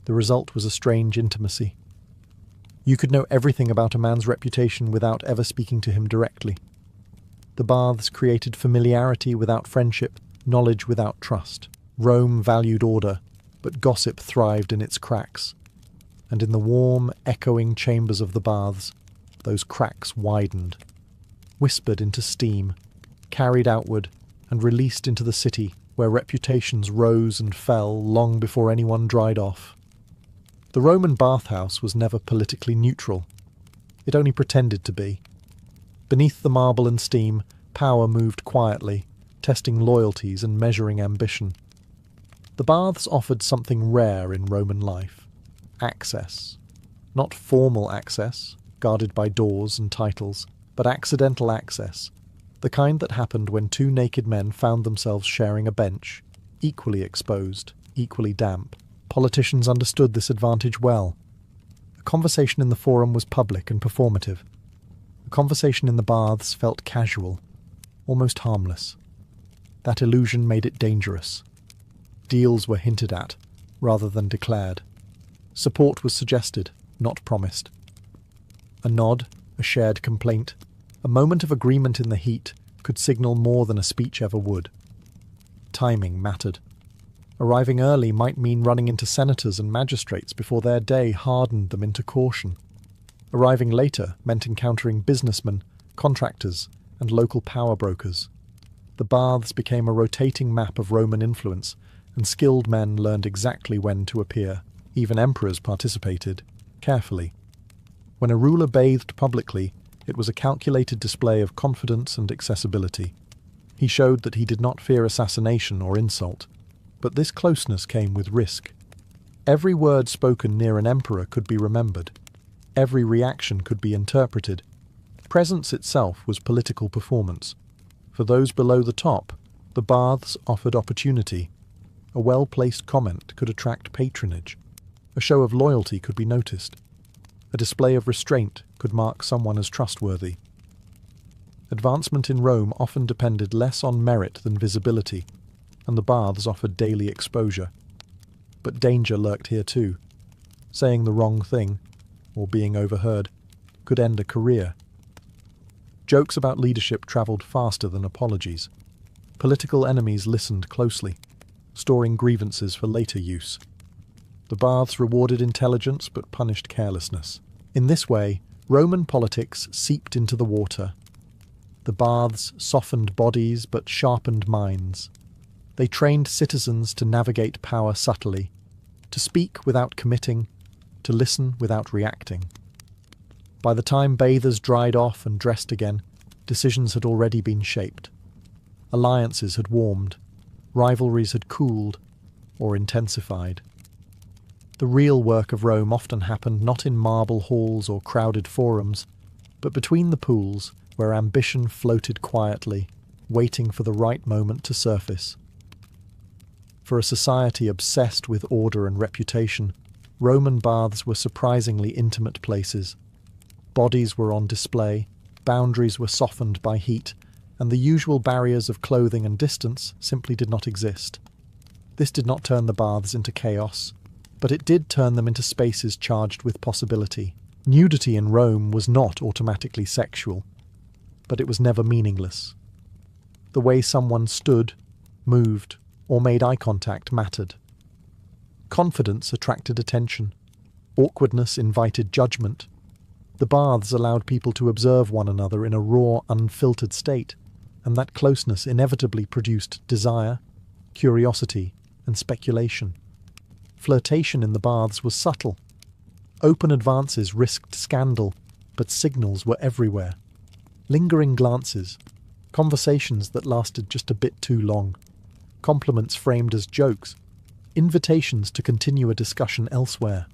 The result was a strange intimacy. You could know everything about a man's reputation without ever speaking to him directly. The baths created familiarity without friendship, knowledge without trust. Rome valued order, but gossip thrived in its cracks. And in the warm, echoing chambers of the baths, those cracks widened, whispered into steam, carried outward, and released into the city, where reputations rose and fell long before anyone dried off. The Roman bathhouse was never politically neutral. It only pretended to be. Beneath the marble and steam, power moved quietly, testing loyalties and measuring ambition. The baths offered something rare in Roman life: access. Not formal access, guarded by doors and titles, but accidental access, the kind that happened when two naked men found themselves sharing a bench, equally exposed, equally damp. Politicians understood this advantage well. A conversation in the forum was public and performative. A conversation in the baths felt casual, almost harmless. That illusion made it dangerous. Deals were hinted at, rather than declared. Support was suggested, not promised. A nod, a shared complaint, a moment of agreement in the heat could signal more than a speech ever would. Timing mattered. Arriving early might mean running into senators and magistrates before their day hardened them into caution. Arriving later meant encountering businessmen, contractors, and local power brokers. The baths became a rotating map of Roman influence, and skilled men learned exactly when to appear. Even emperors participated, carefully. When a ruler bathed publicly, it was a calculated display of confidence and accessibility. He showed that he did not fear assassination or insult. But this closeness came with risk. Every word spoken near an emperor could be remembered. Every reaction could be interpreted. Presence itself was political performance. For those below the top, the baths offered opportunity. A well-placed comment could attract patronage. A show of loyalty could be noticed. A display of restraint could mark someone as trustworthy. Advancement in Rome often depended less on merit than visibility, and the baths offered daily exposure. But danger lurked here too. Saying the wrong thing, or being overheard, could end a career. Jokes about leadership travelled faster than apologies. Political enemies listened closely, storing grievances for later use. The baths rewarded intelligence but punished carelessness. In this way, Roman politics seeped into the water. The baths softened bodies but sharpened minds. They trained citizens to navigate power subtly, to speak without committing, to listen without reacting. By the time bathers dried off and dressed again, decisions had already been shaped. Alliances had warmed, rivalries had cooled, or intensified. The real work of Rome often happened not in marble halls or crowded forums, but between the pools where ambition floated quietly, waiting for the right moment to surface. For a society obsessed with order and reputation, Roman baths were surprisingly intimate places. Bodies were on display, boundaries were softened by heat, and the usual barriers of clothing and distance simply did not exist. This did not turn the baths into chaos, but it did turn them into spaces charged with possibility. Nudity in Rome was not automatically sexual, but it was never meaningless. The way someone stood, moved, or made eye contact mattered. Confidence attracted attention. Awkwardness invited judgment. The baths allowed people to observe one another in a raw, unfiltered state, and that closeness inevitably produced desire, curiosity, and speculation. Flirtation in the baths was subtle. Open advances risked scandal, but signals were everywhere. Lingering glances, conversations that lasted just a bit too long, compliments framed as jokes, invitations to continue a discussion elsewhere.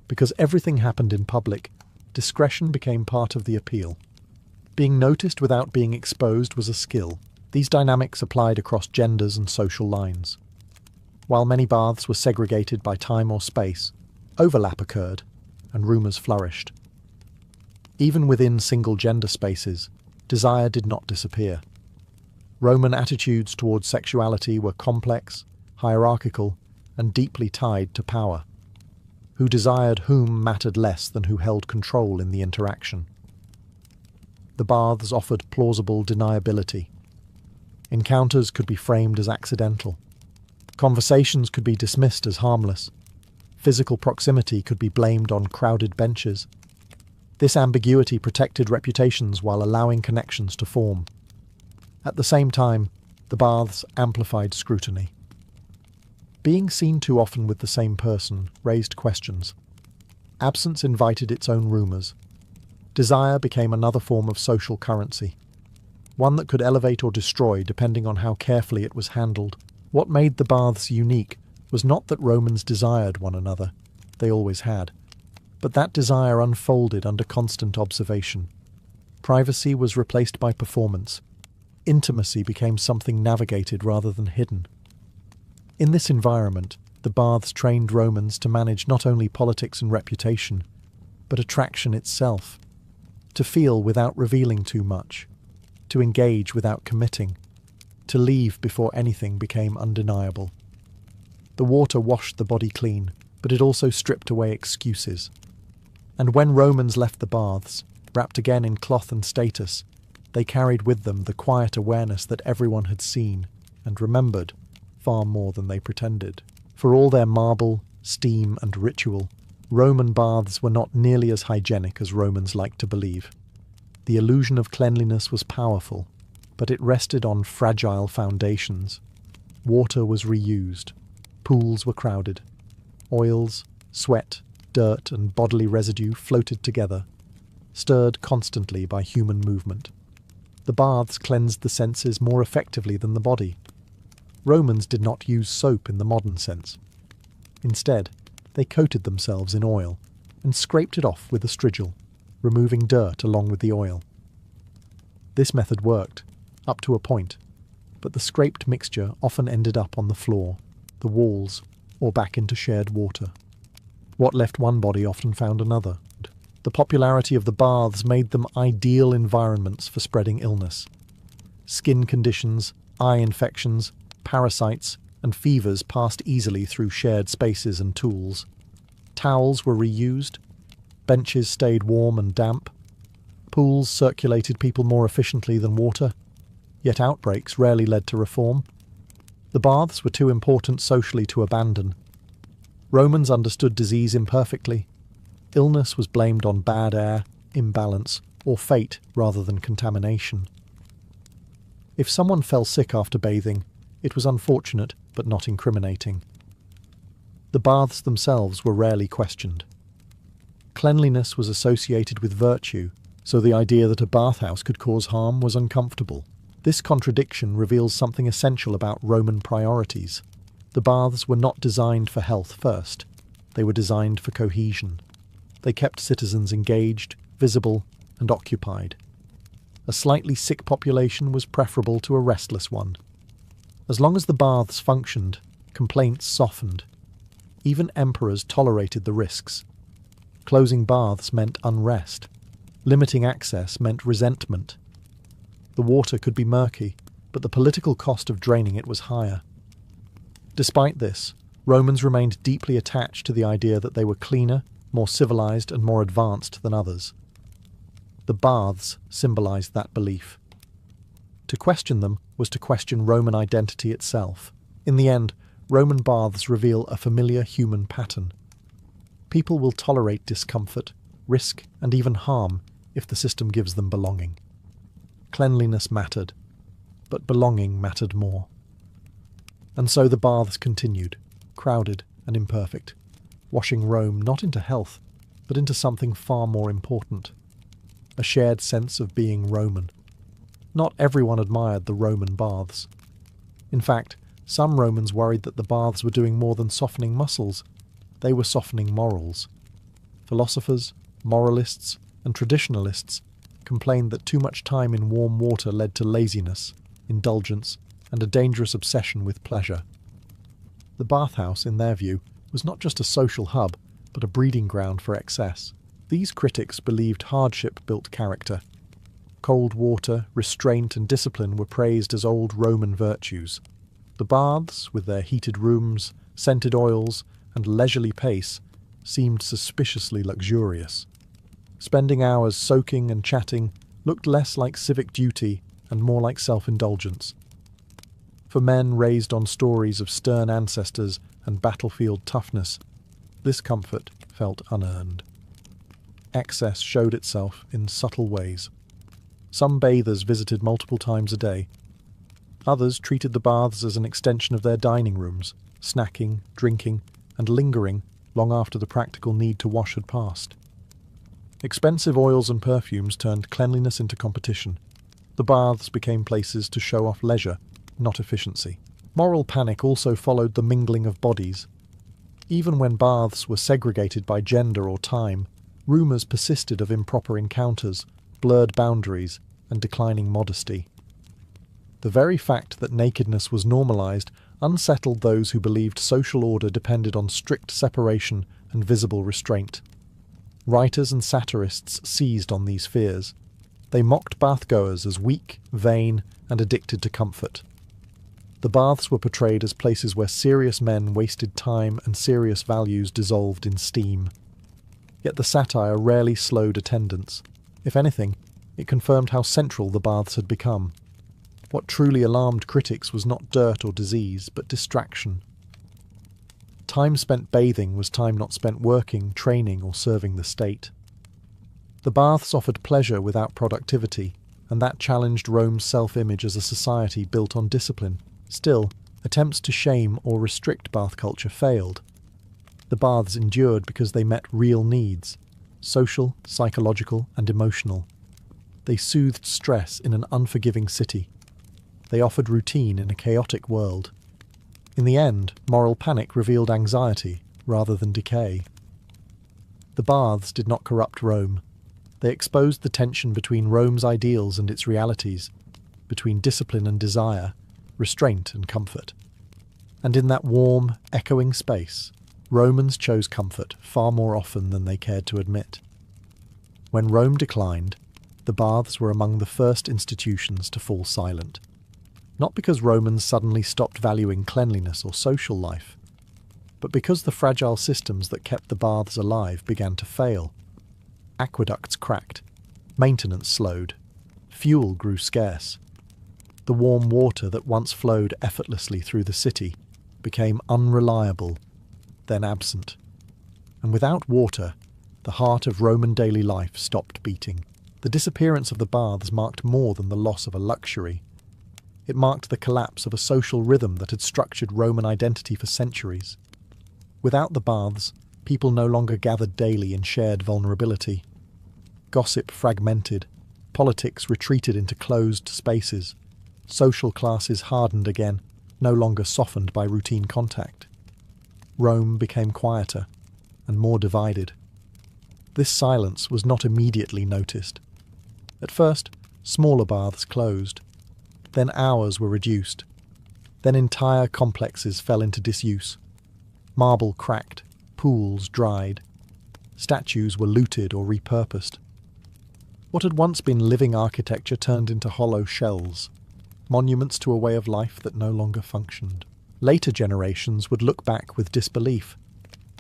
Because everything happened in public, discretion became part of the appeal. Being noticed without being exposed was a skill. These dynamics applied across genders and social lines. While many baths were segregated by time or space, overlap occurred, and rumours flourished. Even within single-gender spaces, desire did not disappear. Roman attitudes towards sexuality were complex, hierarchical, and deeply tied to power. Who desired whom mattered less than who held control in the interaction. The baths offered plausible deniability. Encounters could be framed as accidental. Conversations could be dismissed as harmless. Physical proximity could be blamed on crowded benches. This ambiguity protected reputations while allowing connections to form. At the same time, the baths amplified scrutiny. Being seen too often with the same person raised questions. Absence invited its own rumours. Desire became another form of social currency, one that could elevate or destroy depending on how carefully it was handled. What made the baths unique was not that Romans desired one another, they always had, but that desire unfolded under constant observation. Privacy was replaced by performance. Intimacy became something navigated rather than hidden. In this environment, the baths trained Romans to manage not only politics and reputation, but attraction itself, to feel without revealing too much, to engage without committing, to leave before anything became undeniable. The water washed the body clean, but it also stripped away excuses. And when Romans left the baths, wrapped again in cloth and status, they carried with them the quiet awareness that everyone had seen and remembered far more than they pretended. For all their marble, steam, and ritual, Roman baths were not nearly as hygienic as Romans liked to believe. The illusion of cleanliness was powerful, but it rested on fragile foundations. Water was reused. Pools were crowded. Oils, sweat, dirt, and bodily residue floated together, stirred constantly by human movement. The baths cleansed the senses more effectively than the body. Romans did not use soap in the modern sense. Instead, they coated themselves in oil and scraped it off with a strigil, removing dirt along with the oil. This method worked, up to a point, but the scraped mixture often ended up on the floor, the walls, or back into shared water. What left one body often found another. The popularity of the baths made them ideal environments for spreading illness. Skin conditions, eye infections, parasites, and fevers passed easily through shared spaces and tools. Towels were reused. Benches stayed warm and damp. Pools circulated people more efficiently than water, yet outbreaks rarely led to reform. The baths were too important socially to abandon. Romans understood disease imperfectly. Illness was blamed on bad air, imbalance, or fate rather than contamination. If someone fell sick after bathing, it was unfortunate but not incriminating. The baths themselves were rarely questioned. Cleanliness was associated with virtue, so the idea that a bathhouse could cause harm was uncomfortable. This contradiction reveals something essential about Roman priorities. The baths were not designed for health first. They were designed for cohesion. They kept citizens engaged, visible, and occupied. A slightly sick population was preferable to a restless one. As long as the baths functioned, complaints softened. Even emperors tolerated the risks. Closing baths meant unrest. Limiting access meant resentment. The water could be murky, but the political cost of draining it was higher. Despite this, Romans remained deeply attached to the idea that they were cleaner, more civilized, and more advanced than others. The baths symbolized that belief. To question them was to question Roman identity itself. In the end, Roman baths reveal a familiar human pattern. People will tolerate discomfort, risk, and even harm if the system gives them belonging. Cleanliness mattered, but belonging mattered more. And so the baths continued, crowded and imperfect, washing Rome not into health, but into something far more important: a shared sense of being Roman. Not everyone admired the Roman baths. In fact, some Romans worried that the baths were doing more than softening muscles. They were softening morals. Philosophers, moralists, and traditionalists complained that too much time in warm water led to laziness, indulgence, and a dangerous obsession with pleasure. The bathhouse, in their view, was not just a social hub, but a breeding ground for excess. These critics believed hardship built character. Cold water, restraint, and discipline were praised as old Roman virtues. The baths, with their heated rooms, scented oils, and leisurely pace, seemed suspiciously luxurious. Spending hours soaking and chatting looked less like civic duty and more like self-indulgence. For men raised on stories of stern ancestors and battlefield toughness, this comfort felt unearned. Excess showed itself in subtle ways. Some bathers visited multiple times a day. Others treated the baths as an extension of their dining rooms, snacking, drinking, and lingering long after the practical need to wash had passed. Expensive oils and perfumes turned cleanliness into competition. The baths became places to show off leisure, not efficiency. Moral panic also followed the mingling of bodies. Even when baths were segregated by gender or time, rumours persisted of improper encounters, blurred boundaries, and declining modesty. The very fact that nakedness was normalised unsettled those who believed social order depended on strict separation and visible restraint. Writers and satirists seized on these fears. They mocked bathgoers as weak, vain, and addicted to comfort. The baths were portrayed as places where serious men wasted time and serious values dissolved in steam. Yet the satire rarely slowed attendance. If anything, it confirmed how central the baths had become. What truly alarmed critics was not dirt or disease, but distraction. Time spent bathing was time not spent working, training, or serving the state. The baths offered pleasure without productivity, and that challenged Rome's self-image as a society built on discipline. Still, attempts to shame or restrict bath culture failed. The baths endured because they met real needs: social, psychological, and emotional. They soothed stress in an unforgiving city. They offered routine in a chaotic world. In the end, moral panic revealed anxiety rather than decay. The baths did not corrupt Rome. They exposed the tension between Rome's ideals and its realities, between discipline and desire, restraint and comfort. And in that warm, echoing space, Romans chose comfort far more often than they cared to admit. When Rome declined, the baths were among the first institutions to fall silent. Not because Romans suddenly stopped valuing cleanliness or social life, but because the fragile systems that kept the baths alive began to fail. Aqueducts cracked, maintenance slowed, fuel grew scarce. The warm water that once flowed effortlessly through the city became unreliable, then absent. And without water, the heart of Roman daily life stopped beating. The disappearance of the baths marked more than the loss of a luxury. It marked the collapse of a social rhythm that had structured Roman identity for centuries. Without the baths, people no longer gathered daily in shared vulnerability. Gossip fragmented, politics retreated into closed spaces, social classes hardened again, no longer softened by routine contact. Rome became quieter and more divided. This silence was not immediately noticed. At first, smaller baths closed. Then hours were reduced. Then entire complexes fell into disuse. Marble cracked, pools dried. Statues were looted or repurposed. What had once been living architecture turned into hollow shells, monuments to a way of life that no longer functioned. Later generations would look back with disbelief.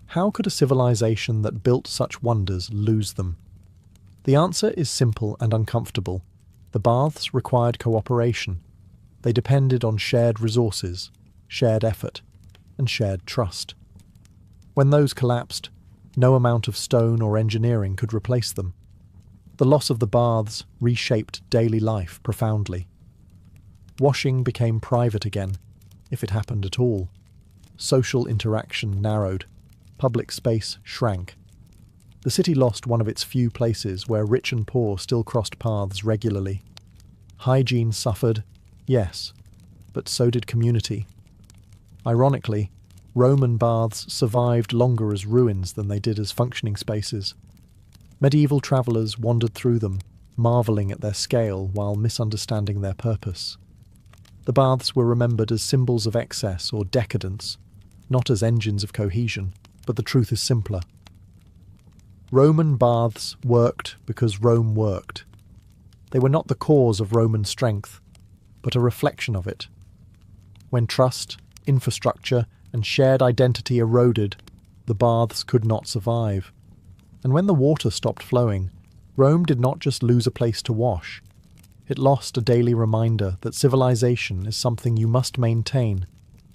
How could a civilization that built such wonders lose them? The answer is simple and uncomfortable. The baths required cooperation. They depended on shared resources, shared effort, and shared trust. When those collapsed, no amount of stone or engineering could replace them. The loss of the baths reshaped daily life profoundly. Washing became private again, if it happened at all. Social interaction narrowed. Public space shrank. The city lost one of its few places where rich and poor still crossed paths regularly. Hygiene suffered, yes, but so did community. Ironically, Roman baths survived longer as ruins than they did as functioning spaces. Medieval travellers wandered through them, marvelling at their scale while misunderstanding their purpose. The baths were remembered as symbols of excess or decadence, not as engines of cohesion, but the truth is simpler. Roman baths worked because Rome worked. They were not the cause of Roman strength, but a reflection of it. When trust, infrastructure, and shared identity eroded, the baths could not survive. And when the water stopped flowing, Rome did not just lose a place to wash. It lost a daily reminder that civilization is something you must maintain,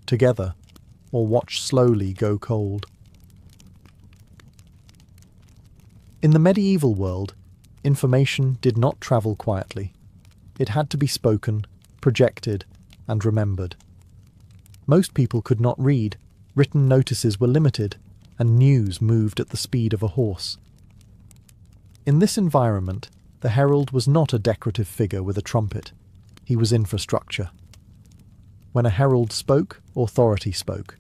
together, or watch slowly go cold. In the medieval world, information did not travel quietly. It had to be spoken, projected, and remembered. Most people could not read, written notices were limited, and news moved at the speed of a horse. In this environment, the herald was not a decorative figure with a trumpet. He was infrastructure. When a herald spoke, authority spoke.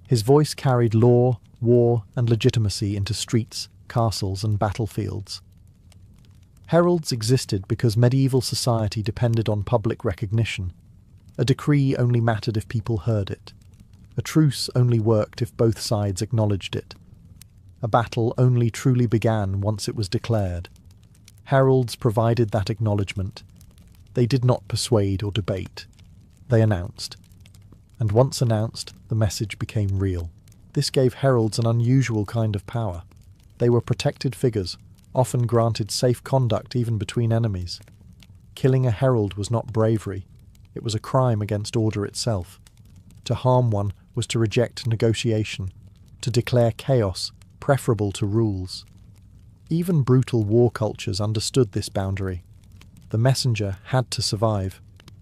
His voice carried law, war, and legitimacy into streets, castles, and battlefields. Heralds existed because medieval society depended on public recognition. A decree only mattered if people heard it. A truce only worked if both sides acknowledged it. A battle only truly began once it was declared. Heralds provided that acknowledgement. They did not persuade or debate. They announced. And once announced, the message became real. This gave heralds an unusual kind of power. They were protected figures, often granted safe conduct even between enemies. Killing a herald was not bravery. It was a crime against order itself. To harm one was to reject negotiation, to declare chaos preferable to rules. Even brutal war cultures understood this boundary. The messenger had to survive,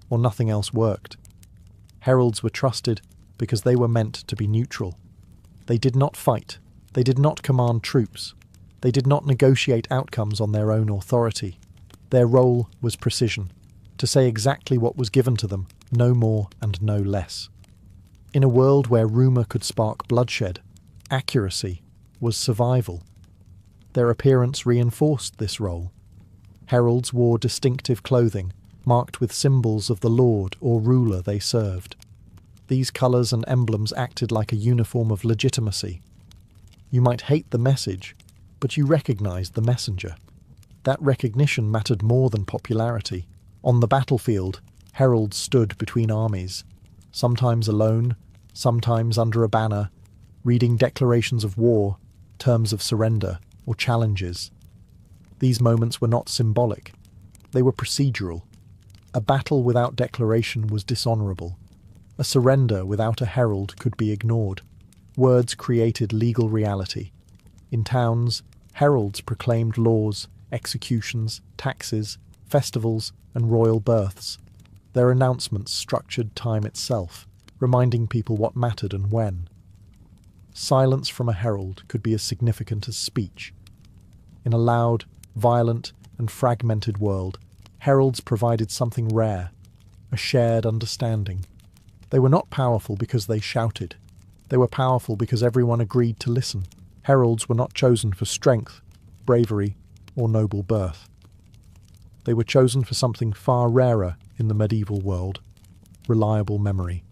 or nothing else worked. Heralds were trusted because they were meant to be neutral. They did not fight. They did not command troops. They did not negotiate outcomes on their own authority. Their role was precision, to say exactly what was given to them, no more and no less. In a world where rumour could spark bloodshed, accuracy was survival. Their appearance reinforced this role. Heralds wore distinctive clothing, marked with symbols of the lord or ruler they served. These colours and emblems acted like a uniform of legitimacy. You might hate the message, but you recognised the messenger. That recognition mattered more than popularity. On the battlefield, heralds stood between armies, sometimes alone, sometimes under a banner, reading declarations of war, terms of surrender, or challenges. These moments were not symbolic. They were procedural. A battle without declaration was dishonourable. A surrender without a herald could be ignored. Words created legal reality. In towns, heralds proclaimed laws, executions, taxes, festivals, and royal births. Their announcements structured time itself, reminding people what mattered and when. Silence from a herald could be as significant as speech. In a loud, violent, and fragmented world, heralds provided something rare, a shared understanding. They were not powerful because they shouted. They were powerful because everyone agreed to listen. Heralds were not chosen for strength, bravery, or noble birth. They were chosen for something far rarer in the medieval world: reliable memory.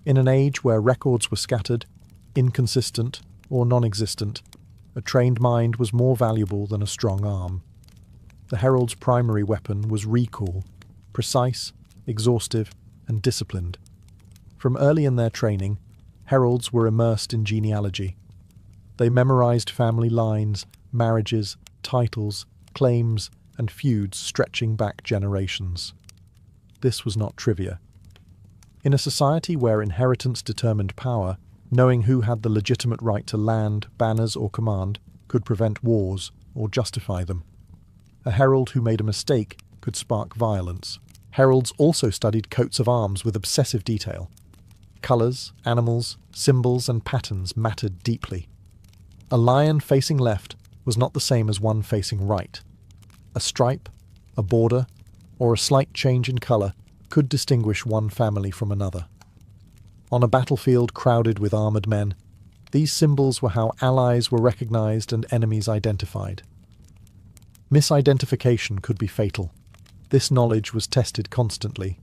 In an age where records were scattered, inconsistent, or non-existent, a trained mind was more valuable than a strong arm. The herald's primary weapon was recall, precise, exhaustive, and disciplined. From early in their training, heralds were immersed in genealogy. They memorized family lines, marriages, titles, claims, and feuds stretching back generations. This was not trivia. In a society where inheritance determined power, knowing who had the legitimate right to land, banners, or command could prevent wars or justify them. A herald who made a mistake could spark violence. Heralds also studied coats of arms with obsessive detail. Colours, animals, symbols, and patterns mattered deeply. A lion facing left was not the same as one facing right. A stripe, a border, or a slight change in colour could distinguish one family from another. On a battlefield crowded with armoured men, these symbols were how allies were recognised and enemies identified. Misidentification could be fatal. This knowledge was tested constantly.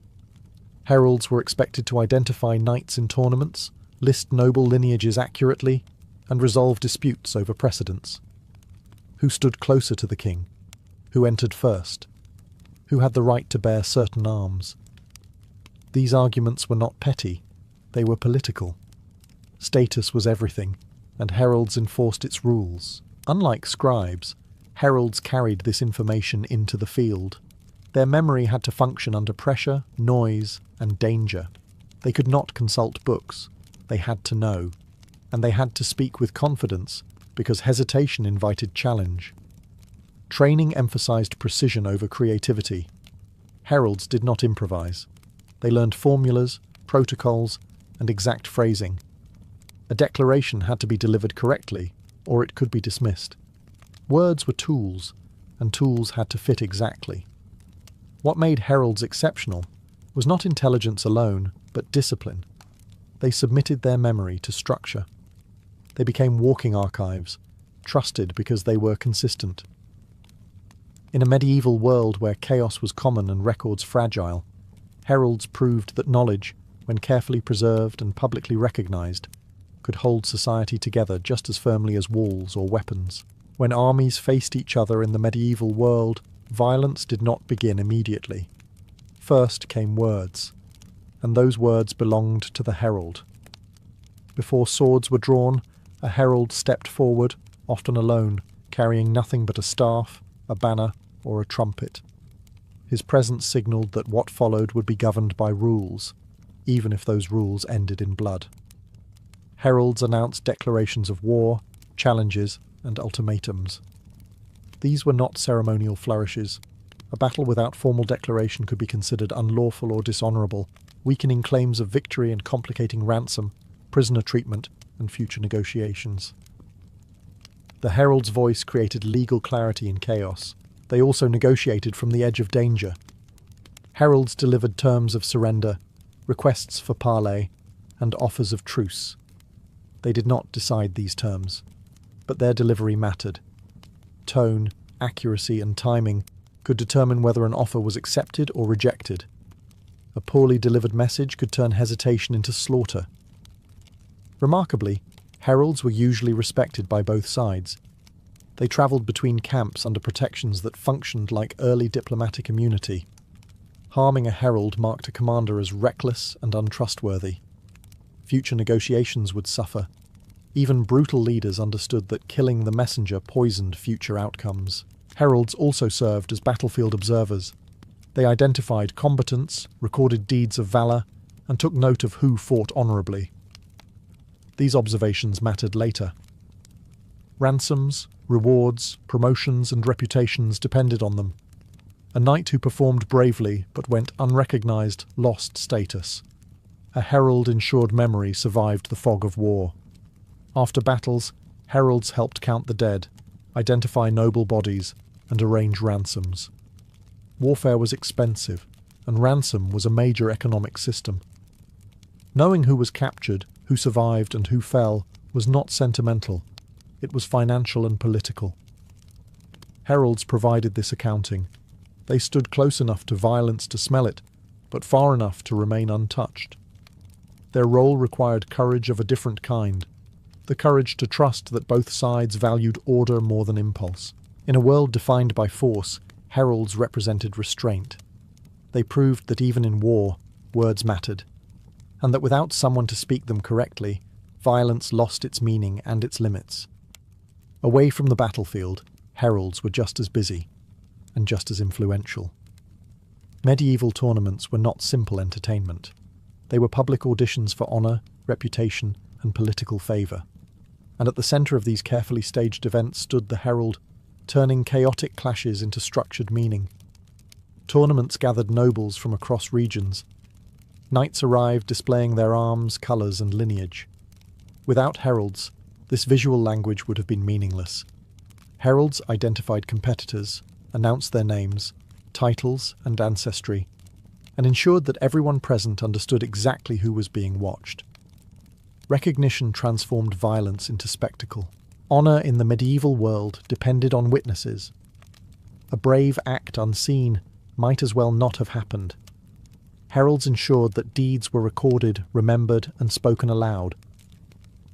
Heralds were expected to identify knights in tournaments, list noble lineages accurately, and resolve disputes over precedence. Who stood closer to the king? Who entered first? Who had the right to bear certain arms? These arguments were not petty, they were political. Status was everything, and heralds enforced its rules. Unlike scribes, heralds carried this information into the field. Their memory had to function under pressure, noise, and danger. They could not consult books, they had to know. And they had to speak with confidence, because hesitation invited challenge. Training emphasized precision over creativity. Heralds did not improvise. They learned formulas, protocols, and exact phrasing. A declaration had to be delivered correctly, or it could be dismissed. Words were tools, and tools had to fit exactly. What made heralds exceptional was not intelligence alone, but discipline. They submitted their memory to structure. They became walking archives, trusted because they were consistent. In a medieval world where chaos was common and records fragile, heralds proved that knowledge, when carefully preserved and publicly recognized, could hold society together just as firmly as walls or weapons. When armies faced each other in the medieval world, violence did not begin immediately. First came words, and those words belonged to the herald. Before swords were drawn, a herald stepped forward, often alone, carrying nothing but a staff, a banner, or a trumpet. His presence signalled that what followed would be governed by rules, even if those rules ended in blood. Heralds announced declarations of war, challenges, and ultimatums. These were not ceremonial flourishes. A battle without formal declaration could be considered unlawful or dishonourable, weakening claims of victory and complicating ransom, prisoner treatment, and future negotiations. The herald's voice created legal clarity in chaos. They also negotiated from the edge of danger. Heralds delivered terms of surrender, requests for parley, and offers of truce. They did not decide these terms, but their delivery mattered. Tone, accuracy, and timing could determine whether an offer was accepted or rejected. A poorly delivered message could turn hesitation into slaughter. Remarkably, heralds were usually respected by both sides. They travelled between camps under protections that functioned like early diplomatic immunity. Harming a herald marked a commander as reckless and untrustworthy. Future negotiations would suffer. Even brutal leaders understood that killing the messenger poisoned future outcomes. Heralds also served as battlefield observers. They identified combatants, recorded deeds of valour, and took note of who fought honourably. These observations mattered later. Ransoms, rewards, promotions, and reputations depended on them. A knight who performed bravely but went unrecognised lost status. A herald ensured memory survived the fog of war. After battles, heralds helped count the dead, identify noble bodies, and arrange ransoms. Warfare was expensive, and ransom was a major economic system. Knowing who was captured, who survived, and who fell was not sentimental. It was financial and political. Heralds provided this accounting. They stood close enough to violence to smell it, but far enough to remain untouched. Their role required courage of a different kind, the courage to trust that both sides valued order more than impulse. In a world defined by force, heralds represented restraint. They proved that even in war, words mattered, and that without someone to speak them correctly, violence lost its meaning and its limits. Away from the battlefield, heralds were just as busy and just as influential. Medieval tournaments were not simple entertainment. They were public auditions for honour, reputation, and political favour. And at the centre of these carefully staged events stood the herald, turning chaotic clashes into structured meaning. Tournaments gathered nobles from across regions. Knights arrived displaying their arms, colours, and lineage. Without heralds, this visual language would have been meaningless. Heralds identified competitors, announced their names, titles, and ancestry, and ensured that everyone present understood exactly who was being watched. Recognition transformed violence into spectacle. Honour in the medieval world depended on witnesses. A brave act unseen might as well not have happened. Heralds ensured that deeds were recorded, remembered, and spoken aloud.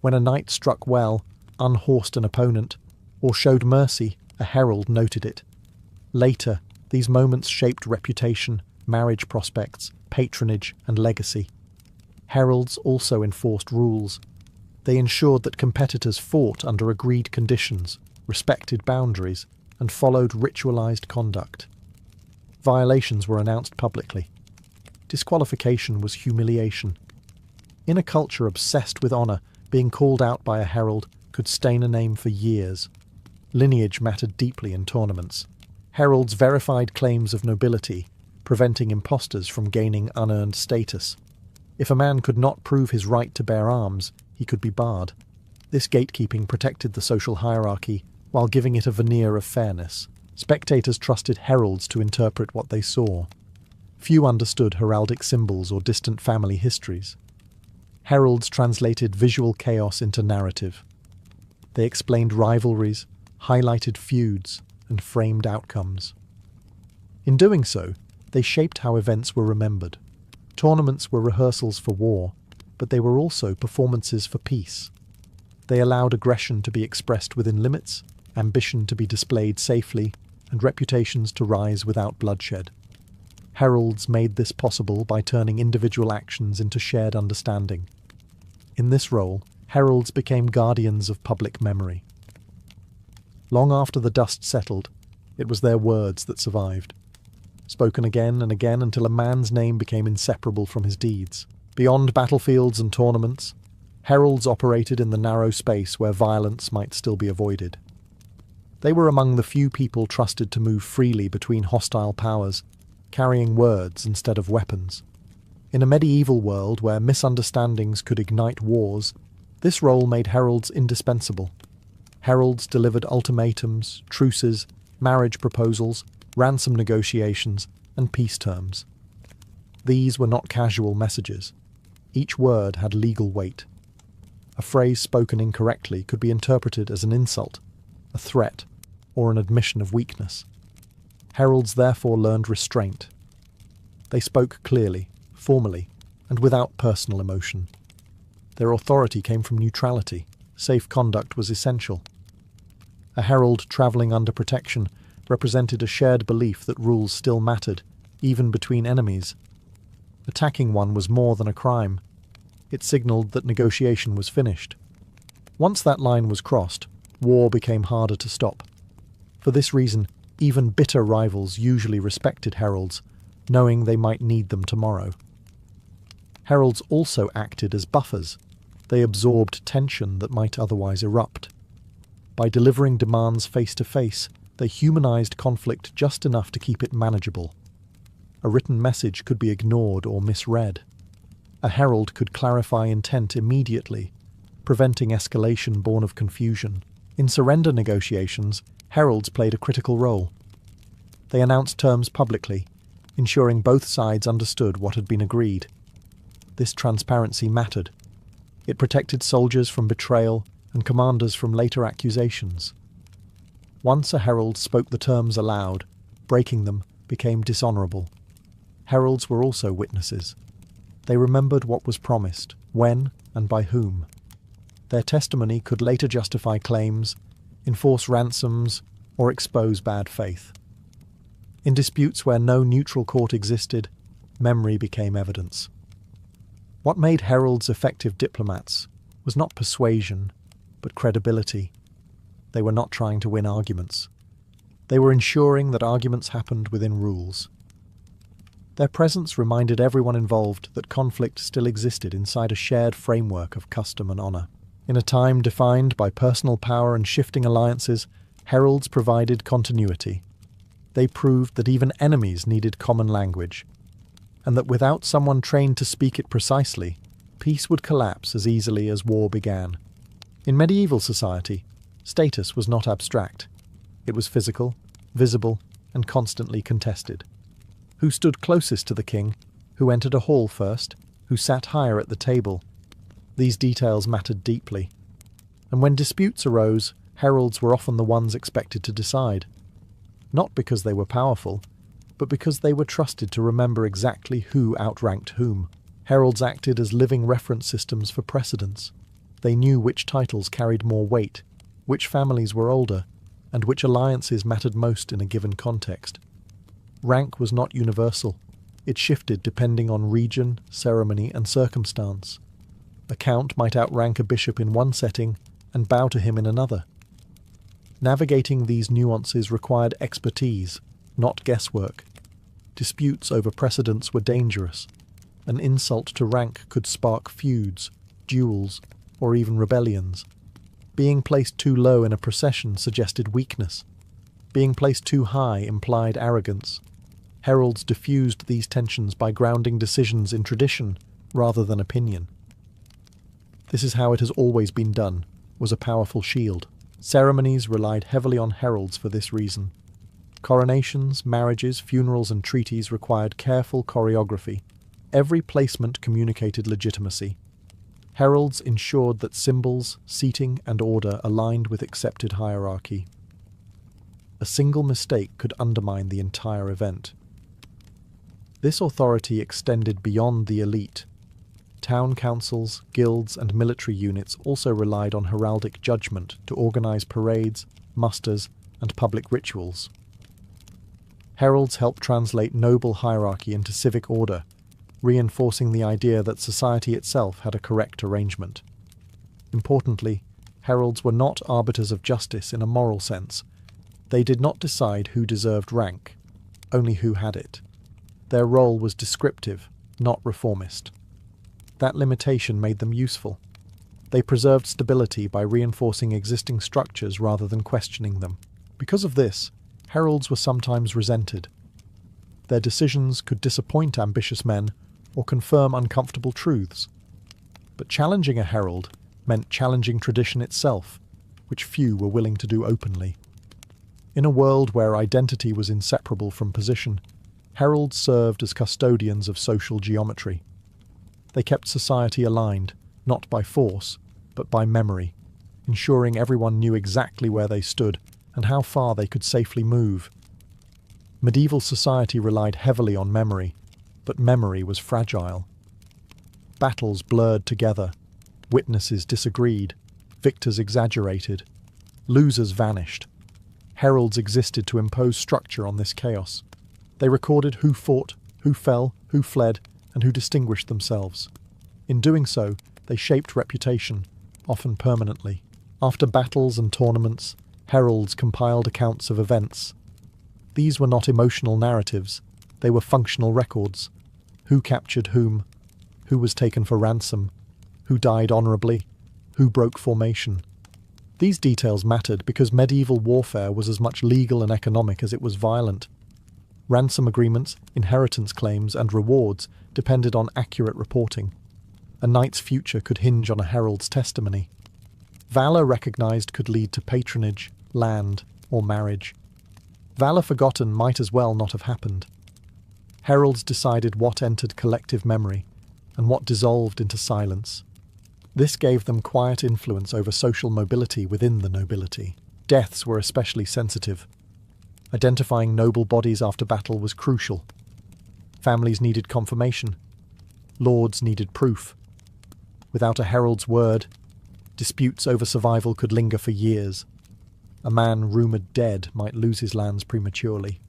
When a knight struck well, unhorsed an opponent, or showed mercy, a herald noted it. Later, these moments shaped reputation, marriage prospects, patronage, and legacy. Heralds also enforced rules. They ensured that competitors fought under agreed conditions, respected boundaries, and followed ritualized conduct. Violations were announced publicly. Disqualification was humiliation. In a culture obsessed with honour, being called out by a herald could stain a name for years. Lineage mattered deeply in tournaments. Heralds verified claims of nobility, preventing impostors from gaining unearned status. If a man could not prove his right to bear arms, he could be barred. This gatekeeping protected the social hierarchy while giving it a veneer of fairness. Spectators trusted heralds to interpret what they saw. Few understood heraldic symbols or distant family histories. Heralds translated visual chaos into narrative. They explained rivalries, highlighted feuds, and framed outcomes. In doing so, they shaped how events were remembered. Tournaments were rehearsals for war, but they were also performances for peace. They allowed aggression to be expressed within limits, ambition to be displayed safely, and reputations to rise without bloodshed. Heralds made this possible by turning individual actions into shared understanding. In this role, heralds became guardians of public memory. Long after the dust settled, it was their words that survived, spoken again and again until a man's name became inseparable from his deeds. Beyond battlefields and tournaments, heralds operated in the narrow space where violence might still be avoided. They were among the few people trusted to move freely between hostile powers, carrying words instead of weapons. In a medieval world where misunderstandings could ignite wars, this role made heralds indispensable. Heralds delivered ultimatums, truces, marriage proposals, ransom negotiations, and peace terms. These were not casual messages. Each word had legal weight. A phrase spoken incorrectly could be interpreted as an insult, a threat, or an admission of weakness. Heralds therefore learned restraint. They spoke clearly, formally, and without personal emotion. Their authority came from neutrality. Safe conduct was essential. A herald travelling under protection represented a shared belief that rules still mattered, even between enemies. Attacking one was more than a crime. It signalled that negotiation was finished. Once that line was crossed, war became harder to stop. For this reason, even bitter rivals usually respected heralds, knowing they might need them tomorrow. Heralds also acted as buffers. They absorbed tension that might otherwise erupt. By delivering demands face to face, they humanized conflict just enough to keep it manageable. A written message could be ignored or misread. A herald could clarify intent immediately, preventing escalation born of confusion. In surrender negotiations, heralds played a critical role. They announced terms publicly, ensuring both sides understood what had been agreed. This transparency mattered. It protected soldiers from betrayal and commanders from later accusations. Once a herald spoke the terms aloud, breaking them became dishonourable. Heralds were also witnesses. They remembered what was promised, when and by whom. Their testimony could later justify claims, enforce ransoms, or expose bad faith. In disputes where no neutral court existed, memory became evidence. What made heralds effective diplomats was not persuasion, but credibility. They were not trying to win arguments. They were ensuring that arguments happened within rules. Their presence reminded everyone involved that conflict still existed inside a shared framework of custom and honour. In a time defined by personal power and shifting alliances, heralds provided continuity. They proved that even enemies needed common language, and that without someone trained to speak it precisely, peace would collapse as easily as war began. In medieval society, status was not abstract. It was physical, visible, and constantly contested. Who stood closest to the king? Who entered a hall first? Who sat higher at the table? These details mattered deeply. And when disputes arose, heralds were often the ones expected to decide. Not because they were powerful, but because they were trusted to remember exactly who outranked whom. Heralds acted as living reference systems for precedence. They knew which titles carried more weight, which families were older, and which alliances mattered most in a given context. Rank was not universal. It shifted depending on region, ceremony, and circumstance. A count might outrank a bishop in one setting and bow to him in another. Navigating these nuances required expertise, not guesswork. Disputes over precedence were dangerous. An insult to rank could spark feuds, duels, or even rebellions. Being placed too low in a procession suggested weakness. Being placed too high implied arrogance. Heralds diffused these tensions by grounding decisions in tradition rather than opinion. "This is how it has always been done," was a powerful shield. Ceremonies relied heavily on heralds for this reason. Coronations, marriages, funerals, and treaties required careful choreography. Every placement communicated legitimacy. Heralds ensured that symbols, seating, and order aligned with accepted hierarchy. A single mistake could undermine the entire event. This authority extended beyond the elite. Town councils, guilds, and military units also relied on heraldic judgment to organize parades, musters, and public rituals. Heralds helped translate noble hierarchy into civic order, reinforcing the idea that society itself had a correct arrangement. Importantly, heralds were not arbiters of justice in a moral sense. They did not decide who deserved rank, only who had it. Their role was descriptive, not reformist. That limitation made them useful. They preserved stability by reinforcing existing structures rather than questioning them. Because of this, heralds were sometimes resented. Their decisions could disappoint ambitious men or confirm uncomfortable truths. But challenging a herald meant challenging tradition itself, which few were willing to do openly. In a world where identity was inseparable from position, heralds served as custodians of social geometry. They kept society aligned, not by force, but by memory, ensuring everyone knew exactly where they stood and how far they could safely move. Medieval society relied heavily on memory, but memory was fragile. Battles blurred together, witnesses disagreed, victors exaggerated, losers vanished. Heralds existed to impose structure on this chaos. They recorded who fought, who fell, who fled, and who distinguished themselves. In doing so, they shaped reputation, often permanently. After battles and tournaments, heralds compiled accounts of events. These were not emotional narratives, they were functional records. Who captured whom? Who was taken for ransom? Who died honourably? Who broke formation? These details mattered because medieval warfare was as much legal and economic as it was violent. Ransom agreements, inheritance claims, and rewards depended on accurate reporting. A knight's future could hinge on a herald's testimony. Valour recognised could lead to patronage, land, or marriage. Valour forgotten might as well not have happened. Heralds decided what entered collective memory and what dissolved into silence. This gave them quiet influence over social mobility within the nobility. Deaths were especially sensitive. Identifying noble bodies after battle was crucial. Families needed confirmation. Lords needed proof. Without a herald's word, disputes over survival could linger for years. A man rumoured dead might lose his lands prematurely.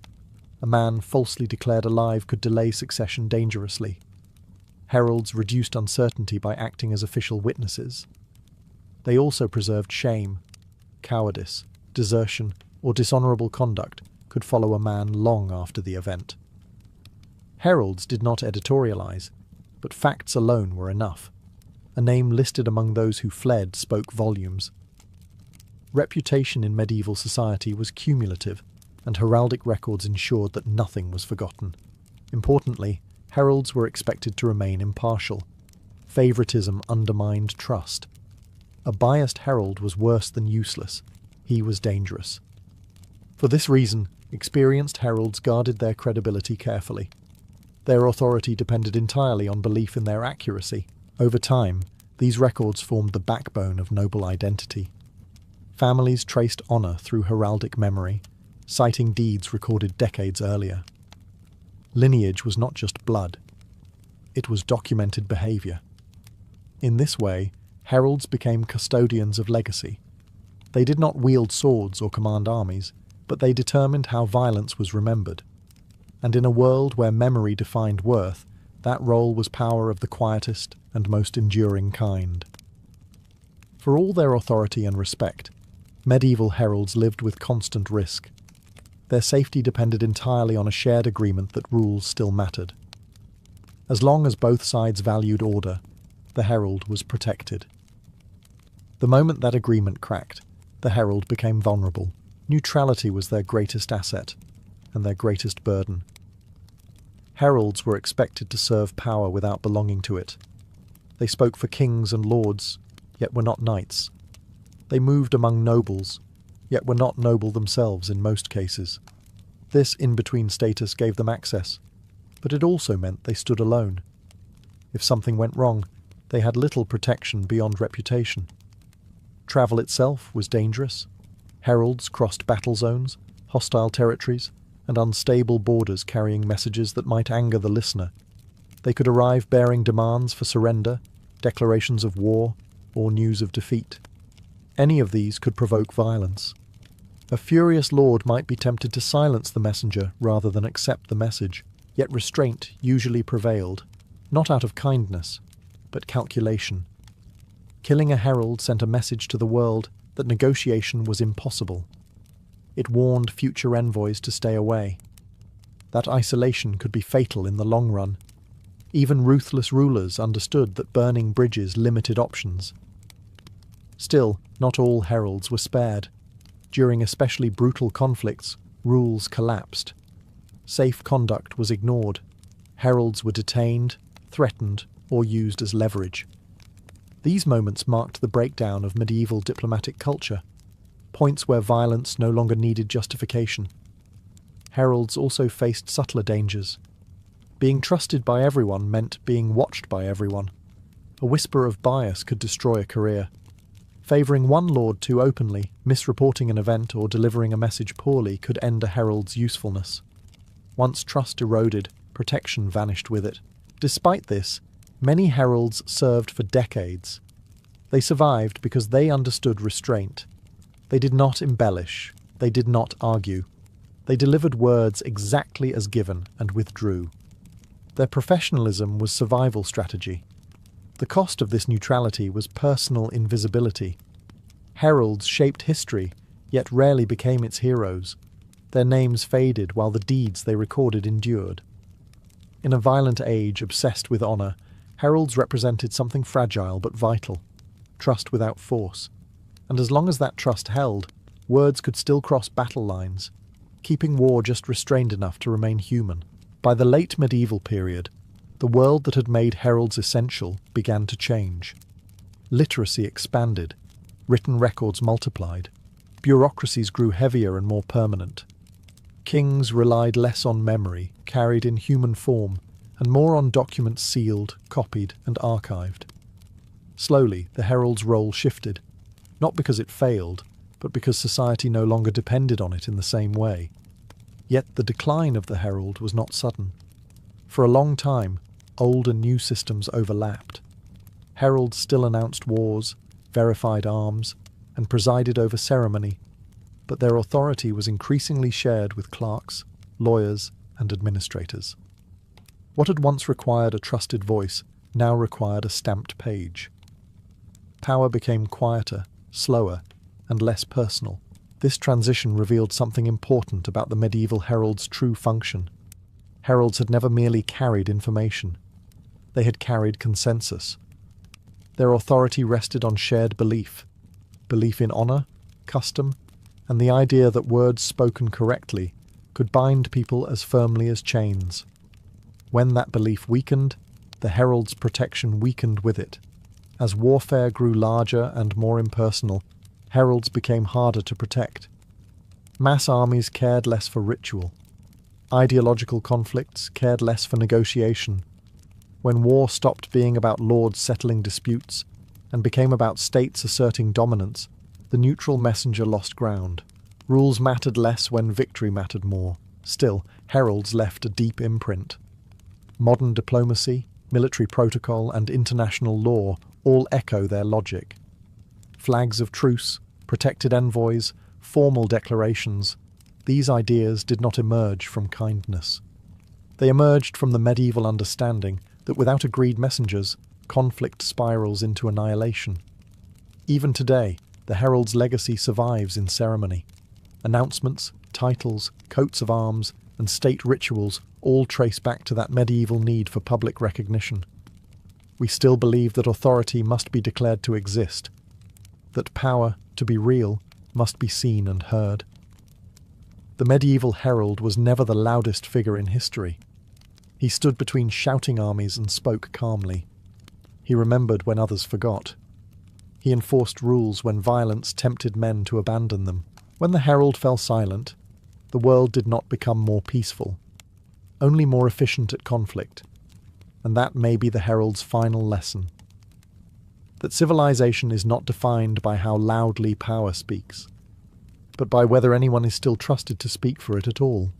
A man falsely declared alive could delay succession dangerously. Heralds reduced uncertainty by acting as official witnesses. They also preserved shame. Cowardice, desertion, or dishonourable conduct could follow a man long after the event. Heralds did not editorialise, but facts alone were enough. A name listed among those who fled spoke volumes. Reputation in medieval society was cumulative, and heraldic records ensured that nothing was forgotten. Importantly, heralds were expected to remain impartial. Favouritism undermined trust. A biased herald was worse than useless. He was dangerous. For this reason, experienced heralds guarded their credibility carefully. Their authority depended entirely on belief in their accuracy. Over time, these records formed the backbone of noble identity. Families traced honour through heraldic memory, citing deeds recorded decades earlier. Lineage was not just blood. It was documented behaviour. In this way, heralds became custodians of legacy. They did not wield swords or command armies, but they determined how violence was remembered. And in a world where memory defined worth, that role was power of the quietest and most enduring kind. For all their authority and respect, medieval heralds lived with constant risk. Their safety depended entirely on a shared agreement that rules still mattered. As long as both sides valued order, the herald was protected. The moment that agreement cracked, the herald became vulnerable. Neutrality was their greatest asset and their greatest burden. Heralds were expected to serve power without belonging to it. They spoke for kings and lords, yet were not knights. They moved among nobles, yet were not noble themselves in most cases. This in-between status gave them access, but it also meant they stood alone. If something went wrong, they had little protection beyond reputation. Travel itself was dangerous. Heralds crossed battle zones, hostile territories, and unstable borders carrying messages that might anger the listener. They could arrive bearing demands for surrender, declarations of war, or news of defeat. Any of these could provoke violence. A furious lord might be tempted to silence the messenger rather than accept the message, yet restraint usually prevailed, not out of kindness, but calculation. Killing a herald sent a message to the world that negotiation was impossible. It warned future envoys to stay away. That isolation could be fatal in the long run. Even ruthless rulers understood that burning bridges limited options. Still, not all heralds were spared. During especially brutal conflicts, rules collapsed. Safe conduct was ignored. Heralds were detained, threatened, or used as leverage. These moments marked the breakdown of medieval diplomatic culture, points where violence no longer needed justification. Heralds also faced subtler dangers. Being trusted by everyone meant being watched by everyone. A whisper of bias could destroy a career. Favouring one lord too openly, misreporting an event, or delivering a message poorly could end a herald's usefulness. Once trust eroded, protection vanished with it. Despite this, many heralds served for decades. They survived because they understood restraint. They did not embellish. They did not argue. They delivered words exactly as given and withdrew. Their professionalism was survival strategy. The cost of this neutrality was personal invisibility. Heralds shaped history, yet rarely became its heroes. Their names faded while the deeds they recorded endured. In a violent age obsessed with honour, heralds represented something fragile but vital, trust without force. And as long as that trust held, words could still cross battle lines, keeping war just restrained enough to remain human. By the late medieval period, the world that had made heralds essential began to change. Literacy expanded, written records multiplied, bureaucracies grew heavier and more permanent. Kings relied less on memory, carried in human form, and more on documents sealed, copied, and archived. Slowly, the herald's role shifted, not because it failed, but because society no longer depended on it in the same way. Yet the decline of the herald was not sudden. For a long time, old and new systems overlapped. Heralds still announced wars, verified arms, and presided over ceremony, but their authority was increasingly shared with clerks, lawyers, and administrators. What had once required a trusted voice now required a stamped page. Power became quieter, slower, and less personal. This transition revealed something important about the medieval herald's true function. Heralds had never merely carried information. They had carried consensus. Their authority rested on shared belief in honor, custom, and the idea that words spoken correctly could bind people as firmly as chains. When that belief weakened, the herald's protection weakened with it. As warfare grew larger and more impersonal, heralds became harder to protect. Mass armies cared less for ritual. Ideological conflicts cared less for negotiation. When war stopped being about lords settling disputes and became about states asserting dominance, the neutral messenger lost ground. Rules mattered less when victory mattered more. Still, heralds left a deep imprint. Modern diplomacy, military protocol, and international law all echo their logic. Flags of truce, protected envoys, formal declarations, these ideas did not emerge from kindness. They emerged from the medieval understanding that without agreed messengers, conflict spirals into annihilation. Even today, the herald's legacy survives in ceremony. Announcements, titles, coats of arms, and state rituals all trace back to that medieval need for public recognition. We still believe that authority must be declared to exist, that power, to be real, must be seen and heard. The medieval herald was never the loudest figure in history. He stood between shouting armies and spoke calmly. He remembered when others forgot. He enforced rules when violence tempted men to abandon them. When the herald fell silent, the world did not become more peaceful, only more efficient at conflict. And that may be the herald's final lesson. That civilization is not defined by how loudly power speaks, but by whether anyone is still trusted to speak for it at all.